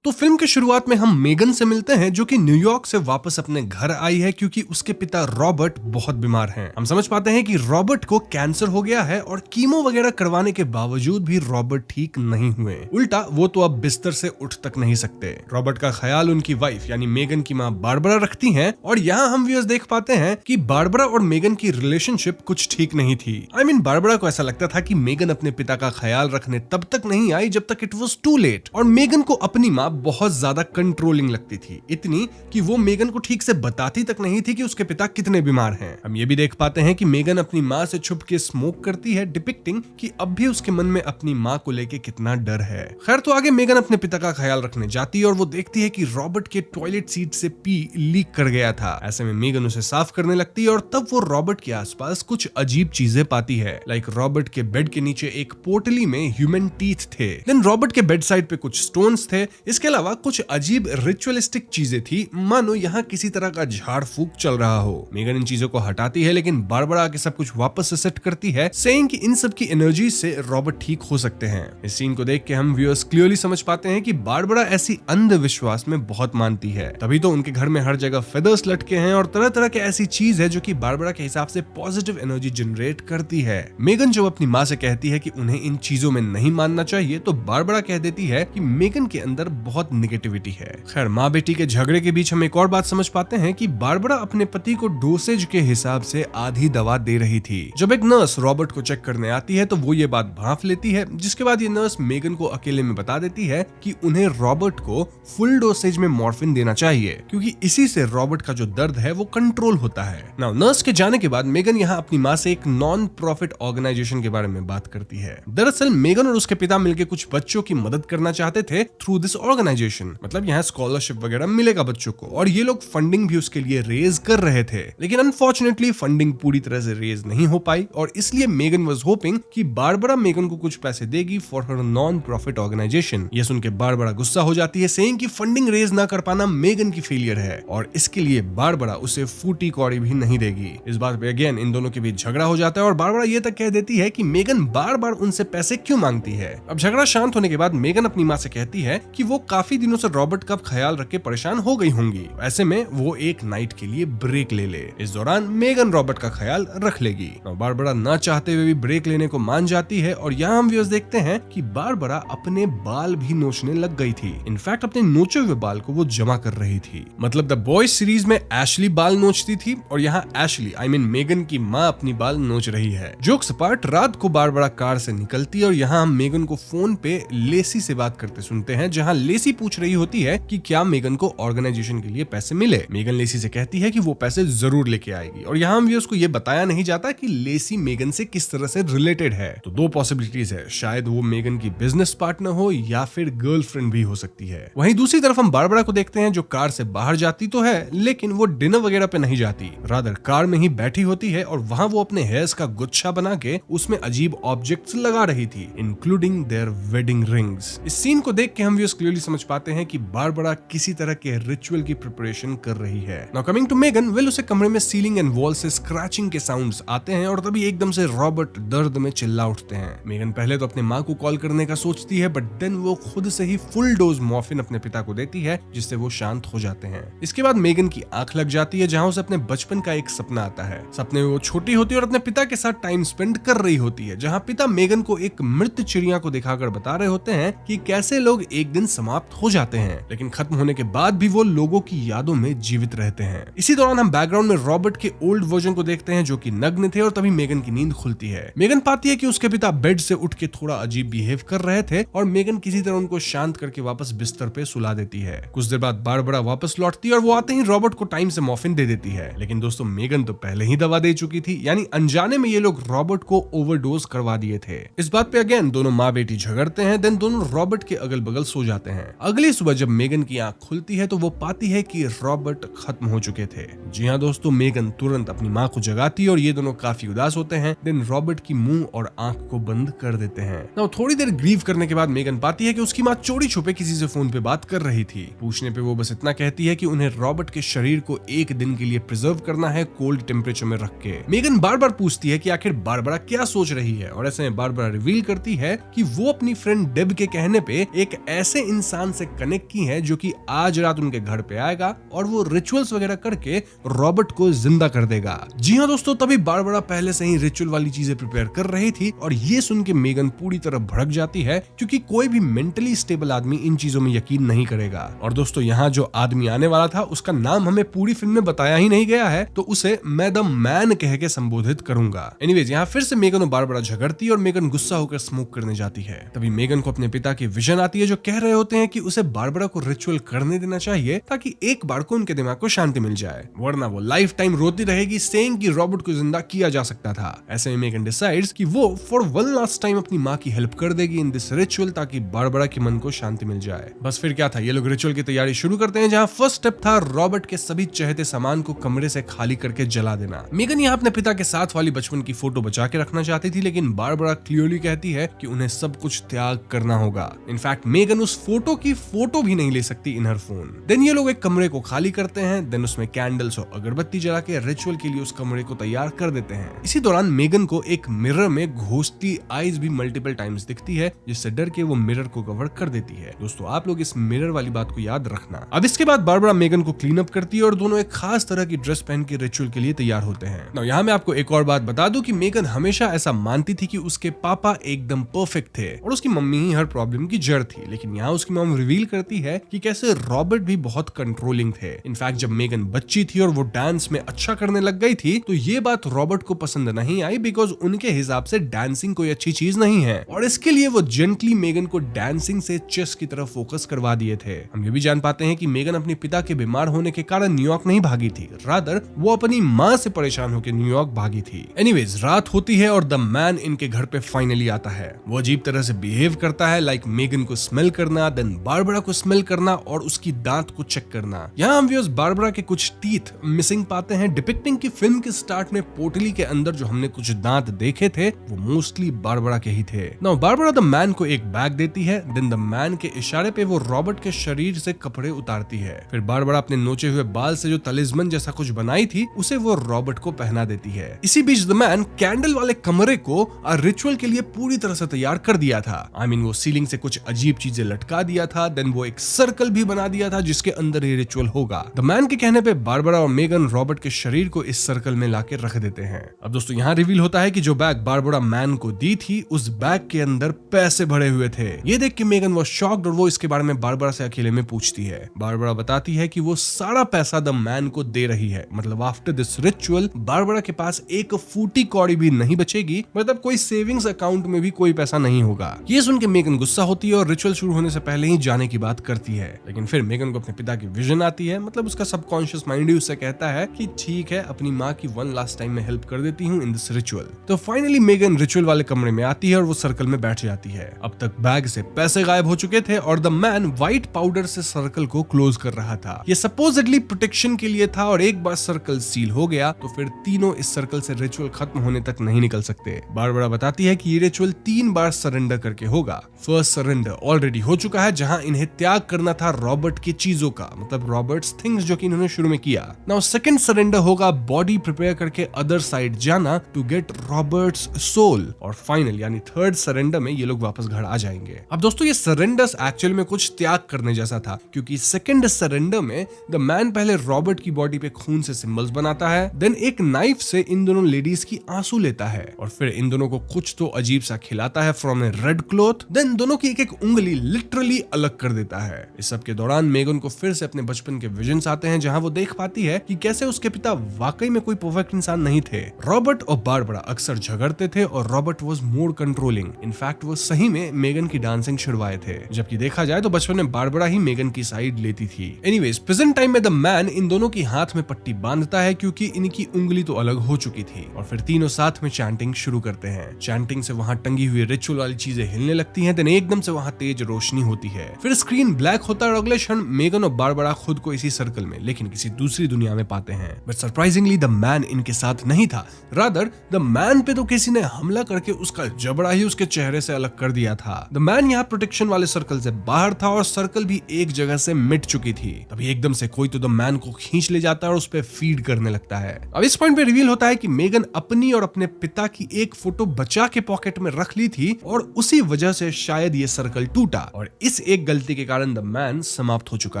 तो फिल्म के शुरुआत में हम मेगन से मिलते हैं जो कि न्यूयॉर्क से वापस अपने घर आई है क्योंकि उसके पिता रॉबर्ट बहुत बीमार हैं। हम समझ पाते हैं कि रॉबर्ट को कैंसर हो गया है और कीमो वगैरह करवाने के बावजूद भी रॉबर्ट ठीक नहीं हुए। उल्टा वो तो अब बिस्तर से उठ तक नहीं सकते। रॉबर्ट का ख्याल उनकी वाइफ यानी मेगन की माँ बारबरा रखती हैं और यहाँ हम व्यूअर्स देख पाते हैं कि बारबरा और मेगन की रिलेशनशिप कुछ ठीक नहीं थी। बारबरा को ऐसा लगता था कि मेगन अपने पिता का ख्याल रखने तब तक नहीं आई जब तक इट वॉज टू लेट, और मेगन को अपनी माँ बहुत ज्यादा कंट्रोलिंग लगती थी, इतनी कि वो मेगन को ठीक से बताती तक नहीं थी कि उसके पिता कितने बीमार हैं। हम ये भी देख पाते हैं कि मेगन अपनी माँ से छुप के स्मोक करती है, डिपिक्टिंग कि अब भी उसके मन में अपनी माँ को लेके कितना डर है। खैर तो आगे मेगन अपने पिता का ख्याल रखने जाती है और वो देखती है कि रॉबर्ट के टॉयलेट सीट से पी लीक कर गया था। ऐसे में मेगन उसे साफ करने लगती है और तब वो रॉबर्ट के आसपास कुछ अजीब चीजें पाती है। लाइक रॉबर्ट के बेड के नीचे एक पोटली में ह्यूमन टीथ थे। देन रॉबर्ट के बेड साइड पे कुछ स्टोन्स थे। इसके अलावा कुछ अजीब रिचुअलिस्टिक चीजें थी, मानो यहाँ किसी तरह का झाड़ फूक चल रहा हो। मेगन इन चीजों को हटाती है लेकिन बारबरा आके सब कुछ वापस से सेट करती है, सेइंग कि इन सब की एनर्जी से रॉबर्ट ठीक हो सकते हैं। इस सीन को देख के हम व्यूअर्स क्लियरली समझ पाते हैं कि बारबरा ऐसी अंधविश्वास में बहुत मानती है, तभी तो उनके घर में हर जगह फेदर्स लटके हैं और तरह तरह के ऐसी चीज है जो कि बारबरा के हिसाब से पॉजिटिव एनर्जी जनरेट करती है। मेगन जब अपनी माँ से कहती है कि उन्हें इन चीजों में नहीं मानना चाहिए तो बारबरा कह देती है कि मेगन के अंदर बहुत नेगेटिविटी है। खैर माँ बेटी के झगड़े के बीच हम एक और बात समझ पाते हैं कि बारबरा अपने पति को डोसेज के हिसाब से आधी दवा दे रही थी। जब एक नर्स रॉबर्ट को चेक करने आती है तो वो ये बात भांप लेती है, जिसके बाद ये नर्स मेगन को अकेले में बता देती है कि उन्हें रॉबर्ट को फुल डोसेज में मॉर्फिन देना चाहिए क्योंकि इसी से रॉबर्ट का जो दर्द है वो कंट्रोल होता है। नाउ नर्स के जाने के बाद मेगन यहाँ अपनी माँ से एक नॉन प्रॉफिट ऑर्गेनाइजेशन के बारे में बात करती है। दरअसल मेगन और उसके पिता मिलकर कुछ बच्चों की मदद करना चाहते थे थ्रू दिस ऑर्गेनाइजेशन, मतलब यहाँ स्कॉलरशिप वगैरह मिलेगा बच्चों को, और ये लोग फंडिंग भी उसके लिए रेज कर रहे थे। लेकिन अनफॉर्चुनेटली फंडिंग पूरी तरह से रेज नहीं हो पाई और इसलिए मेगन वाज होपिंग कि बारबरा मेगन को कुछ पैसे देगी for her non profit organisation. ये सुन के बारबरा गुस्सा हो जाती है, सेइंग कि फंडिंग रेज ना कर पाना मेगन की फेलियर है और इसके लिए बारबरा उसे फूटी कौड़ी भी नहीं देगी। इस बात पे अगेन इन दोनों के बीच झगड़ा हो जाता है और बारबरा ये तक कह देती है कि मेगन बार बार उनसे पैसे क्यों मांगती है। अब झगड़ा शांत होने के बाद मेगन अपनी माँ से कहती है कि वो काफी दिनों से रॉबर्ट का ख्याल रख के परेशान हो गई होंगी, ऐसे में वो एक नाइट के लिए ब्रेक ले ले। इस दौरान मेगन रॉबर्ट का ख्याल रख लेगी। बारबरा ना चाहते हुए भी ब्रेक लेने को मान जाती है और यहाँ हम व्यूअर्स देखते हैं कि बारबरा अपने बाल भी नोचने लग गई थी। इनफैक्ट अपने नोचे हुए बाल को वो जमा कर रही थी। मतलब द बॉयज सीरीज में एशली बाल नोचती थी और यहाँ एशली मेगन की माँ अपनी बाल नोच रही है। जोक्स अपार्ट, रात को बारबरा कार से निकलती है और यहाँ हम मेगन को फोन पे लेसी से बात करते सुनते हैं, जहाँ लेसी पूछ रही होती है कि क्या मेगन को ऑर्गेनाइजेशन के लिए पैसे मिले। मेगन लेसी से कहती है कि वो पैसे जरूर लेके आएगी और यहाँ हम उसको ये बताया नहीं जाता कि लेसी मेगन से किस तरह से रिलेटेड है। तो दो पॉसिबिलिटीज है, शायद वो मेगन की बिजनेस पार्टनर हो या फिर गर्लफ्रेंड भी हो सकती है। वहीं दूसरी तरफ हम बारबरा को देखते हैं जो कार से बाहर जाती तो है लेकिन वो डिनर वगैरह पे नहीं जाती, रादर कार में ही बैठी होती है और वहाँ वो अपने हेयर्स का गुच्छा बना के उसमें अजीब ऑब्जेक्ट्स लगा रही थी, इंक्लूडिंग देयर वेडिंग रिंग्स। इस सीन को देख के हम व्यूअर्स क्लियरली समझ पाते हैं कि बारबरा किसी तरह के रिचुअल की प्रिपरेशन कर रही है। Now coming to Megan, well उसे कमरे में सीलिंग एंड वॉल से स्क्रैचिंग के साउंड्स आते हैं और तभी एकदम से रॉबर्ट दर्द में चिल्ला उठते हैं। मेगन पहले तो अपने माँ को कॉल करने का सोचती है बट देन वो खुद से ही फुल डोज मॉर्फिन अपने पिता को देती है जिससे वो शांत हो जाते हैं। इसके बाद मेगन की आंख लग जाती है जहाँ उसे अपने बचपन का एक सपना आता है। सपने में वो छोटी होती है और अपने पिता के साथ टाइम स्पेंड कर रही होती है, जहाँ पिता मेगन को एक मृत चिड़िया को दिखाकर बता रहे होते हैं कि कैसे लोग एक दिन समाप्त हो जाते हैं लेकिन खत्म होने के बाद भी वो लोगों की यादों में जीवित रहते हैं। इसी दौरान हम बैकग्राउंड में रॉबर्ट के ओल्ड वर्जन को देखते हैं जो कि नग्न थे और तभी मेगन की नींद खुलती है। मेगन पाती है कि उसके पिता बेड से उठ के थोड़ा अजीब बिहेव कर रहे थे और मेगन किसी तरह उनको शांत करके वापस बिस्तर पे सुला देती है। कुछ देर बाद बारबरा वापस लौटती है और वो आते ही रॉबर्ट को टाइम से मॉर्फिन दे देती है। लेकिन दोस्तों मेगन तो पहले ही दवा दे चुकी थी, यानी अनजाने में ये लोग रॉबर्ट को ओवरडोज करवा दिए थे। इस बात पे अगेन दोनों माँ बेटी झगड़ते हैं, देन दोनों रॉबर्ट के अगल बगल सो जाते हैं। अगली सुबह जब मेगन की आंख खुलती है तो वो पाती है कि रॉबर्ट खत्म हो चुके थे। जी हाँ दोस्तों, मेगन तुरंत अपनी माँ को जगाती है और ये दोनों काफी उदास होते हैं। देन रॉबर्ट की मुंह और आंख को बंद कर देते हैं। नाउ थोड़ी देर ग्रीव करने के बाद मेगन पाती है कि उसकी माँ चोरी छुपे किसी से फोन पे बात कर रही थी। पूछने पे वो बस इतना कहती है कि उन्हें रॉबर्ट के शरीर को एक दिन के लिए प्रिजर्व करना है कोल्ड टेम्परेचर में रख के। मेगन बार बार पूछती है कि आखिर बारबरा क्या सोच रही है और ऐसे में बारबरा रिवील करती है कि वो अपनी फ्रेंड डेब के कहने पे एक ऐसे इंसान इंसान से कनेक्ट की हैं जो कि आज रात उनके घर पे आएगा और वो रिचुअल्स वगैरह करके रॉबर्ट को जिंदा कर देगा। जी हाँ दोस्तों, तभी बारबरा पहले से ही रिचुअल वाली चीजें प्रिपेयर कर रही थी और ये सुन के मेगन पूरी तरह भड़क जाती है, क्योंकि कोई भी मेंटली स्टेबल आदमी इन चीजों में यकीन नहीं करेगा। और दोस्तों, यहाँ जो आदमी आने वाला था उसका नाम हमें पूरी फिल्म में बताया ही नहीं गया है, तो उसे मैं द मैन कह के संबोधित करूंगा। एनीवेज, यहाँ फिर से मेगन और बारबरा झगड़ती है और मेगन गुस्सा होकर स्मोक करने जाती है। तभी मेगन को अपने पिता की विजन आती है जो कह रहे होते हैं कि उसे बारबरा को रिचुअल करने देना चाहिए ताकि एक बार को उनके दिमाग को शांति मिल जाए, वरना वो लाइफ टाइम रोती रहेगी सेइंग कि रॉबर्ट को जिंदा किया जा सकता था। ऐसे में मेगन डिसाइड्स कि वो फॉर वन लास्ट टाइम अपनी माँ की हेल्प कर देगी इन दिस रिचुअल ताकि बारबरा के मन को शांति मिल जाए। बस फिर क्या था, ये लोग रिचुअल की तैयारी शुरू करते हैं, जहाँ फर्स्ट स्टेप था रॉबर्ट के सभी चहेते सामान को कमरे से खाली करके जला देना। मेगन यहाँ अपने पिता के साथ वाली बचपन की फोटो बचा के रखना चाहती थी, लेकिन बारबरा क्लियरली कहती है कि उन्हें सब कुछ त्याग करना होगा। इनफैक्ट मेगन उस फोटो की फोटो भी नहीं ले सकती इन हर फोन। देन ये लोग एक कमरे को खाली करते हैं, देन उसमें कैंडल्स और अगरबत्ती जला के रिचुअल के लिए उस कमरे को तैयार कर देते हैं। इसी दौरान मेगन को एक मिरर में घोस्टली आईज भी मल्टीपल टाइम्स दिखती है, जिससे डर के वो मिरर को कवर कर देती है। दोस्तों, आप लोग इस मिरर वाली बात को याद रखना। अब इसके बाद बारबरा मेगन को क्लीन अप करती है और दोनों एक खास तरह की ड्रेस पहन के रिचुअल के लिए तैयार होते हैं। यहाँ मैं आपको एक और बात बता दूं कि मेगन हमेशा ऐसा मानती थी कि उसके पापा एकदम परफेक्ट थे और उसकी मम्मी ही हर प्रॉब्लम की जड़ थी, लेकिन यहाँ उसकी मॉम रिवील करती है कि कैसे रॉबर्ट भी बहुत कंट्रोलिंग थे। इनफैक्ट जब मेगन बच्ची थी और वो डांस में अच्छा करने लग गई थी तो ये बात रॉबर्ट को पसंद नहीं आई, बिकॉज उनके हिसाब से डांसिंग कोई अच्छी चीज नहीं है और इसके लिए वो जेंटली मेगन को डांसिंग से चेस की तरफ फोकस करवा दिए थे। हम ये भी जान पाते हैं कि मेगन अपने पिता के बीमार होने के कारण न्यूयॉर्क नहीं भागी थी, रादर वो अपनी माँ से परेशान होकर न्यूयॉर्क भागी थी। एनीवेज, रात होती है और द मैन इनके घर पे फाइनली आता है। वो अजीब तरह से बिहेव करता है, लाइक मेगन को स्मेल करना, देन बारबरा को स्मेल करना और उसकी दांत को चेक करना। यहाँ हम व्यूअर्स बारबरा के कुछ टीथ मिसिंग पाते हैं, डिपिक्टिंग की फिल्म के स्टार्ट में पोटली के अंदर जो हमने कुछ दांत देखे थे वो मोस्टली बारबरा के ही थे। नाउ बारबरा द मैन को एक बैग देती है, देन द मैन के इशारे पे वो रॉबर्ट के शरीर से कपड़े उतारती है। फिर बारबरा अपने नोचे हुए बाल से जो तलिस्मन जैसा कुछ बनाई थी उसे वो रॉबर्ट को पहना देती है। इसी बीच द मैन कैंडल वाले कमरे को रिचुअल के लिए पूरी तरह से तैयार कर दिया था। आई मीन वो सीलिंग से कुछ अजीब चीजें लटका दिया था, देन वो एक सर्कल भी बना दिया था जिसके अंदर ये रिचुअल होगा। द मैन के कहने पे बारबरा और मेगन रॉबर्ट के शरीर को इस सर्कल में लाके रख देते हैं। अब दोस्तों, यहाँ रिवील होता है कि जो बैग बारबरा मैन को दी थी उस बैग के अंदर पैसे भरे हुए थे। ये देख के मेगन वो शॉक्ड और वो इसके बारे में बारबरा से अकेले में पूछती है। बारबरा बताती है कि वो सारा पैसा द मैन को दे रही है, मतलब आफ्टर दिस रिचुअल बारबरा के पास एक फूटी कौड़ी भी नहीं बचेगी, मतलब कोई सेविंग्स अकाउंट में भी कोई पैसा नहीं होगा। ये सुन के मेगन गुस्सा होती है और रिचुअल शुरू होने से पहले ही जाने की बात करती है, लेकिन फिर मेगन को अपने पिता की विजन आती है, मतलब उसका सबकॉन्शियस माइंड ही उससे कहता है कि ठीक है, अपनी माँ की वन लास्ट टाइम में हेल्प कर देती हूँ इन दिस रिचुअल। तो फाइनली मेगन रिचुअल वाले कमरे में आती है और वो सर्कल में बैठ जाती है। अब तक बैग से पैसे गायब हो चुके थे और द मैन व्हाइट पाउडर से सर्कल को क्लोज कर रहा था। ये सपोजिटली प्रोटेक्शन के लिए था और एक बार सर्कल सील हो गया तो फिर तीनों इस सर्कल से रिचुअल खत्म होने तक नहीं निकल सकते। बारबरा बताती है कि ये रिचुअल 3 बार सरेंडर करके होगा। फर्स्ट सरेंडर ऑलरेडी हो चुका है, जहां इन्हें त्याग करना था रॉबर्ट की चीजों का, मतलब रॉबर्ट्स थिंग्स जो कि इन्होंने शुरू में किया। नाउ सेकंड सरेंडर होगा बॉडी प्रिपेयर करके अदर साइड जाना टू गेट रॉबर्ट्स सोल, और फाइनल यानी थर्ड सरेंडर में ये लोग वापस घर आ जाएंगे। अब दोस्तों, ये सरेंडर्स एक्चुअल में कुछ त्याग करने जैसा था, क्योंकि सेकंड सरेंडर में द मैन पहले रॉबर्ट की बॉडी पे खून से सिंबल्स बनाता है, देन एक नाइफ से इन दोनों लेडीज की आंसू लेता है और फिर इन दोनों को कुछ तो अजीब सा खिलाता है from a red cloth, then दोनों की एक एक उंगली लिटरली अलग कर देता है। इस सब के दौरान मेगन को फिर से अपने बचपन के विजन्स आते हैं, जहां वो देख पाती है कि कैसे उसके पिता वाकई में कोई परफेक्ट इंसान नहीं थे। रॉबर्ट और बारबरा अक्सर झगड़ते थे और Robert was more controlling. In fact वो सही में मेगन की डांसिंग छुड़वाए थे, जबकि देखा जाए तो बचपन में बारबरा ही मेगन की साइड लेती थी। एनीवेज, प्रेजेंट टाइम में द मैन इन दोनों की हाथ में पट्टी बांधता है क्योंकि इनकी उंगली तो अलग हो चुकी थी, और फिर तीनों साथ में चैंटिंग शुरू करते हैं। चैंटिंग से वहां टंगी हुई रिचुअल वाली चीजें हिलने लगती हैं, देन एकदम से वहां तेज रोशनी होती है। फिर स्क्रीन ब्लैक होता है और अगले क्षण मेगन और बारबरा खुद को इसी सर्कल में लेकिन किसी दूसरी दुनिया में पाते हैं। बट सरप्राइजिंगली द मैन इनके साथ नहीं था, रादर द मैन पे तो किसी ने हमला करके उसका जबड़ा ही उसके चेहरे से अलग कर दिया था। द मैन यहाँ प्रोटेक्शन वाले सर्कल से बाहर था और सर्कल भी एक जगह से मिट चुकी थी। तभी एकदम से कोई तो द मैन को खींच ले जाता है और उस पर फीड करने लगता है। अब इस पॉइंट पे रिवील होता है कि मेगन अपनी और अपने पिता की एक फोटो बचा के पॉकेट में रख ली थी और उसी वजह से शायद ये सर्कल टूटा, और इस एक गलती के कारण द मैन समाप्त हो चुका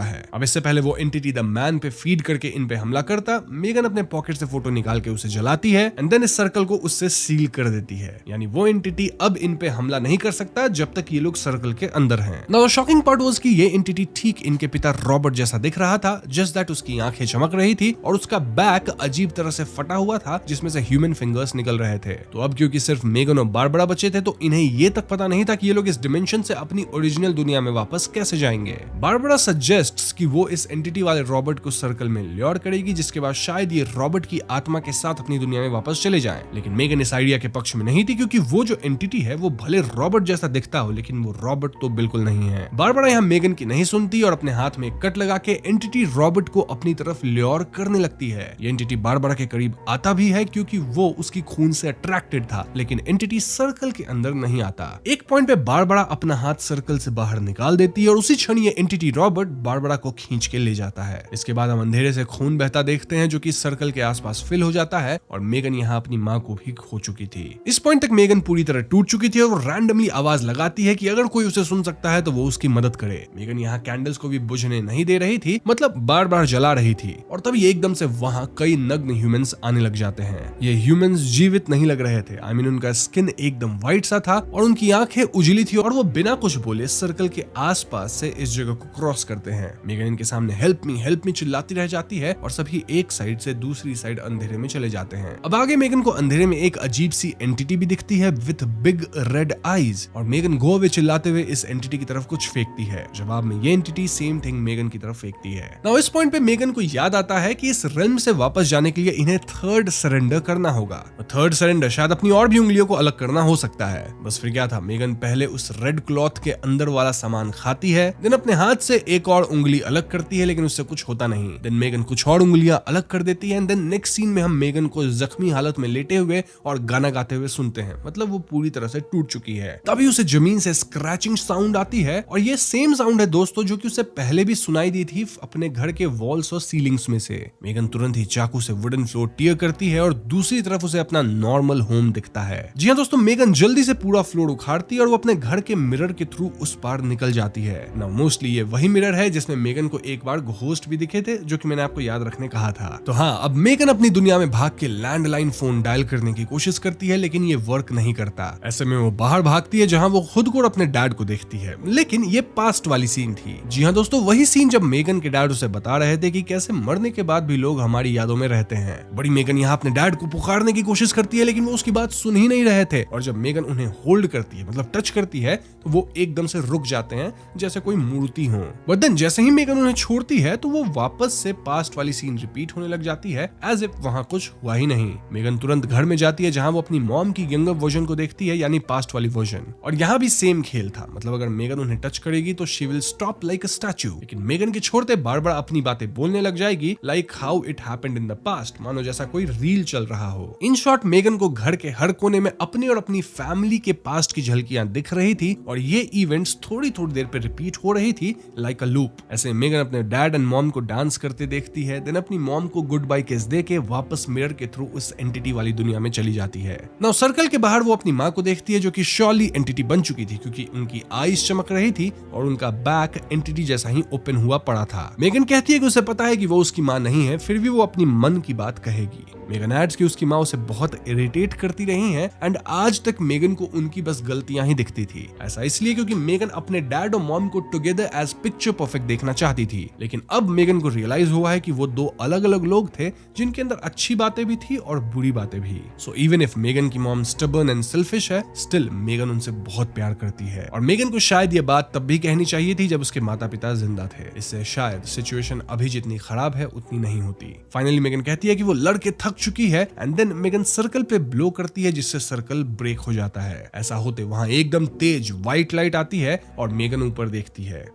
है। अब इससे पहले वो एंटिटी द मैन पे फीड करके इन पे हमला करता, मेगन अपने पॉकेट से फोटो निकाल के उसे जलाती है एंड देन इस सर्कल को उससे सील कर देती है। यानी वो एंटिटी अब इन पे हमला नहीं कर सकता जब तक ये लोग सर्कल के अंदर हैं। Now the shocking part was कि ये एंटिटी ठीक इनके पिता रॉबर्ट जैसा दिख रहा था, जस्ट दैट उसकी आंखें चमक रही थी और उसका बैक अजीब तरह से फटा हुआ था जिसमें से ह्यूमन फिंगर्स निकल रहे थे। तो अब क्योंकि सिर्फ मेगन और बारबरा बचे थे तो इन्हें ये तक पता नहीं था कि ये लोग इस डिमेंशन से अपनी ओरिजिनल दुनिया में वापस कैसे जाएंगे। बारबरा सजेस्ट्स कि वो इस एंटिटी वाले रॉबर्ट को सर्कल में ल्योर करेगी, जिसके बाद शायद ये रॉबर्ट की आत्मा के साथ अपनी दुनिया में वापस चले जाएं। लेकिन मेगन इस आइडिया के पक्ष में नहीं थी क्योंकि वो जो एंटिटी है वो भले रॉबर्ट जैसा दिखता हो लेकिन वो रॉबर्ट तो बिल्कुल नहीं है। बारबरा यहाँ मेगन की नहीं सुनती और अपने हाथ में एक कट लगा के एंटिटी रॉबर्ट को अपनी तरफ ल्योर करने लगती है। ये एंटिटी बारबरा के करीब आता भी है क्योंकि वो उसकी खून से अट्रैक्टेड था, लेकिन एंटिटी सर्कल के अंदर नहीं आता। एक पॉइंट पे बारबरा अपना हाथ सर्कल से बाहर निकाल देती है और उसी क्षण ये एंटिटी रॉबर्ट बारबरा को खींच के ले जाता है। इसके बाद हम अंधेरे से खून बहता देखते हैं जो कि सर्कल के आसपास फिल हो जाता है और मेगन यहाँ अपनी माँ को भी खो चुकी थी। इस पॉइंट तक मेगन पूरी तरह टूट चुकी थी और वो रैंडमली आवाज लगाती है कि अगर कोई उसे सुन सकता है तो वो उसकी मदद करे। मेगन यहाँ कैंडल्स को भी बुझने नहीं दे रही थी, मतलब बार बार जला रही थी। और तभी एकदम से वहां कई नग्न ह्यूमंस आने लग जाते हैं। ये ह्यूमंस जीवित नहीं लग रहे थे, आई मीन उनका स्किन एकदम व्हाइट सा था और उनकी आंखें उजली थी और वो बिना कुछ बोले सर्कल के आसपास से इस जगह को क्रॉस करते हैं। मेगन इनके सामने हेल्प मी चिल्लाती रह जाती है और सभी एक साइड से दूसरी साइड अंधेरे में चले जाते हैं। अब आगे मेगन को अंधेरे में एक अजीब सी एंटिटी भी दिखती है विथ बिग रेड आईज और मेगन गो अवे चिल्लाते हुए इस एंटिटी की तरफ कुछ फेंकती है। जवाब में ये एंटिटी सेम थिंग मेगन की तरफ फेंकती है। नाउ इस पॉइंट पे मेगन को याद आता है कि इस रेल्म से वापस जाने के लिए इन्हें थर्ड सरेंडर करना होगा। थर्ड सरेंडर शायद अपनी और भी उंगलियों को अलग करना हो सकता है। बस फिर क्या था, मेगन पहले उस रेड क्लॉथ के अंदर वाला सामान खाती है, देन अपने हाथ से एक और उंगली अलग करती है लेकिन उससे कुछ होता नहीं। देन मेगन कुछ और उंगलियां अलग कर देती है एंड देन नेक्स्ट सीन में हम मेगन को जख्मी हालत में लेटे हुए और गाना गाते हुए सुनते हैं, मतलब वो पूरी तरह से टूट चुकी है। तभी उसे जमीन से स्क्रैचिंग साउंड आती है और ये सेम साउंड है दोस्तों जो कि उसे पहले भी सुनाई दी थी अपने घर के वॉल्स और सीलिंग्स में से। मेगन तुरंत ही चाकू से वुडन फ्लोर टीयर करती है और दूसरी तरफ उसे अपना नॉर्मल होम दिखता है। जी हाँ दोस्तों, मेगन जल्दी से पूरा फ्लोर उखाड़ती है और वो अपने घर के मिरर के थ्रू उस पार निकल जाती है। नाउ मोस्टली ये वही मिरर है जिसमें मेगन को एक बार घोस्ट भी दिखे थे, जो कि मैंने आपको याद रखने कहा था। तो हाँ, अब मेगन अपनी दुनिया में भाग के लैंडलाइन फोन डायल करने की कोशिश करती है लेकिन ये वर्क नहीं करता। ऐसे में वो बाहर भागती है जहां वो खुद को और अपने डैड को देखती है, लेकिन ये पास्ट वाली सीन थी। जी हाँ दोस्तों, वही सीन जब मेगन के डैड उसे बता रहे थे कि कैसे मरने के बाद भी लोग हमारी यादों में रहते हैं। बड़ी मेगन यहाँ अपने डैड को पुकारने की कोशिश करती है लेकिन वो उसकी बात सुन ही नहीं रहे थे और जब मेगन उन्हें होल्ड करती है, मतलब टच करती है, तो वो एकदम से रुक जाते हैं जैसे कोई मूर्ति हो। बट देन जैसे ही मेगन उन्हें छोड़ती है तो वो वापस से पास्ट वाली सीन रिपीट होने लग जाती है एज इफ वहां कुछ हुआ ही नहीं। मेगन तुरंत घर में जाती है जहां वो अपनी मॉम की यंगर वर्जन को देखती है, यानी पास्ट वाली वर्जन। और यहाँ भी सेम खेल था, मतलब अगर मेगन उन्हें टच करेगी तो she will stop like a statue. लेकिन मेगन के छोड़ते बार-बार अपनी बातें बोलने लग जाएगी like how it happened in the past, मानो जैसा कोई रील चल रहा हो। इन शॉर्ट मेगन को घर के हर कोने में अपनी और अपनी फैमिली के पास्ट की झलकियां दिख रही थी और ये इवेंट्स थोड़ी थोड़ी देर पे रिपीट हो रही थी लाइक अ लूप। ऐसे मेगन अपने डैड एंड मॉम को डांस करते देखती है, देन अपनी मॉम को गुड बाय किस दे के वापस मिरर के थ्रू उस एंटिटी वाली दुनिया में चली जाती है। नाउ सर्कल के बाहर वो अपनी माँ को देखती है जो कि श्योरली एंटिटी बन चुकी थी क्योंकि उनकी आईज चमक रही थी और उनका बैक एंटिटी जैसा ही ओपन हुआ पड़ा था। मेगन कहती है कि उसे पता है कि वो उसकी माँ नहीं है, फिर भी वो अपनी मन की बात कहेगी। मेगन एड्स कि उसकी माँ उसे बहुत इरिटेट करती रही है एंड आज तक मेगन को उनकी बस गलतियां ही दिखती थी। ऐसा इसलिए क्योंकि मेगन अपने डैड और मॉम को टुगेदर एज पिक्चर परफेक्ट देखना चाहती थी, लेकिन अब मेगन को रियलाइज हुआ है कि वो दो अलग अलग लोग थे जिनके अंदर अच्छी बातें भी थी और बुरी बातें भी। सो इवन इफ मेगन की मॉम स्टबर्न एंड सेल्फिश है, स्टिल मेगन उनसे बहुत प्यार करती है और मेगन को शायद ये बात तब भी कहनी चाहिए थी जब उसके माता पिता जिंदा थे। इससे शायद सिचुएशन अभी जितनी खराब है उतनी नहीं होती। फाइनली मेगन कहती है कि वो लड़के थक चुकी है एंड देन मेगन सर्कल पे ब्लो करती है जिससे सर्कल ब्रेक हो जाता है। ऐसा होते वहां एकदम तेज व्हाइट लाइट आती है और मेगन ऊपर देखती है।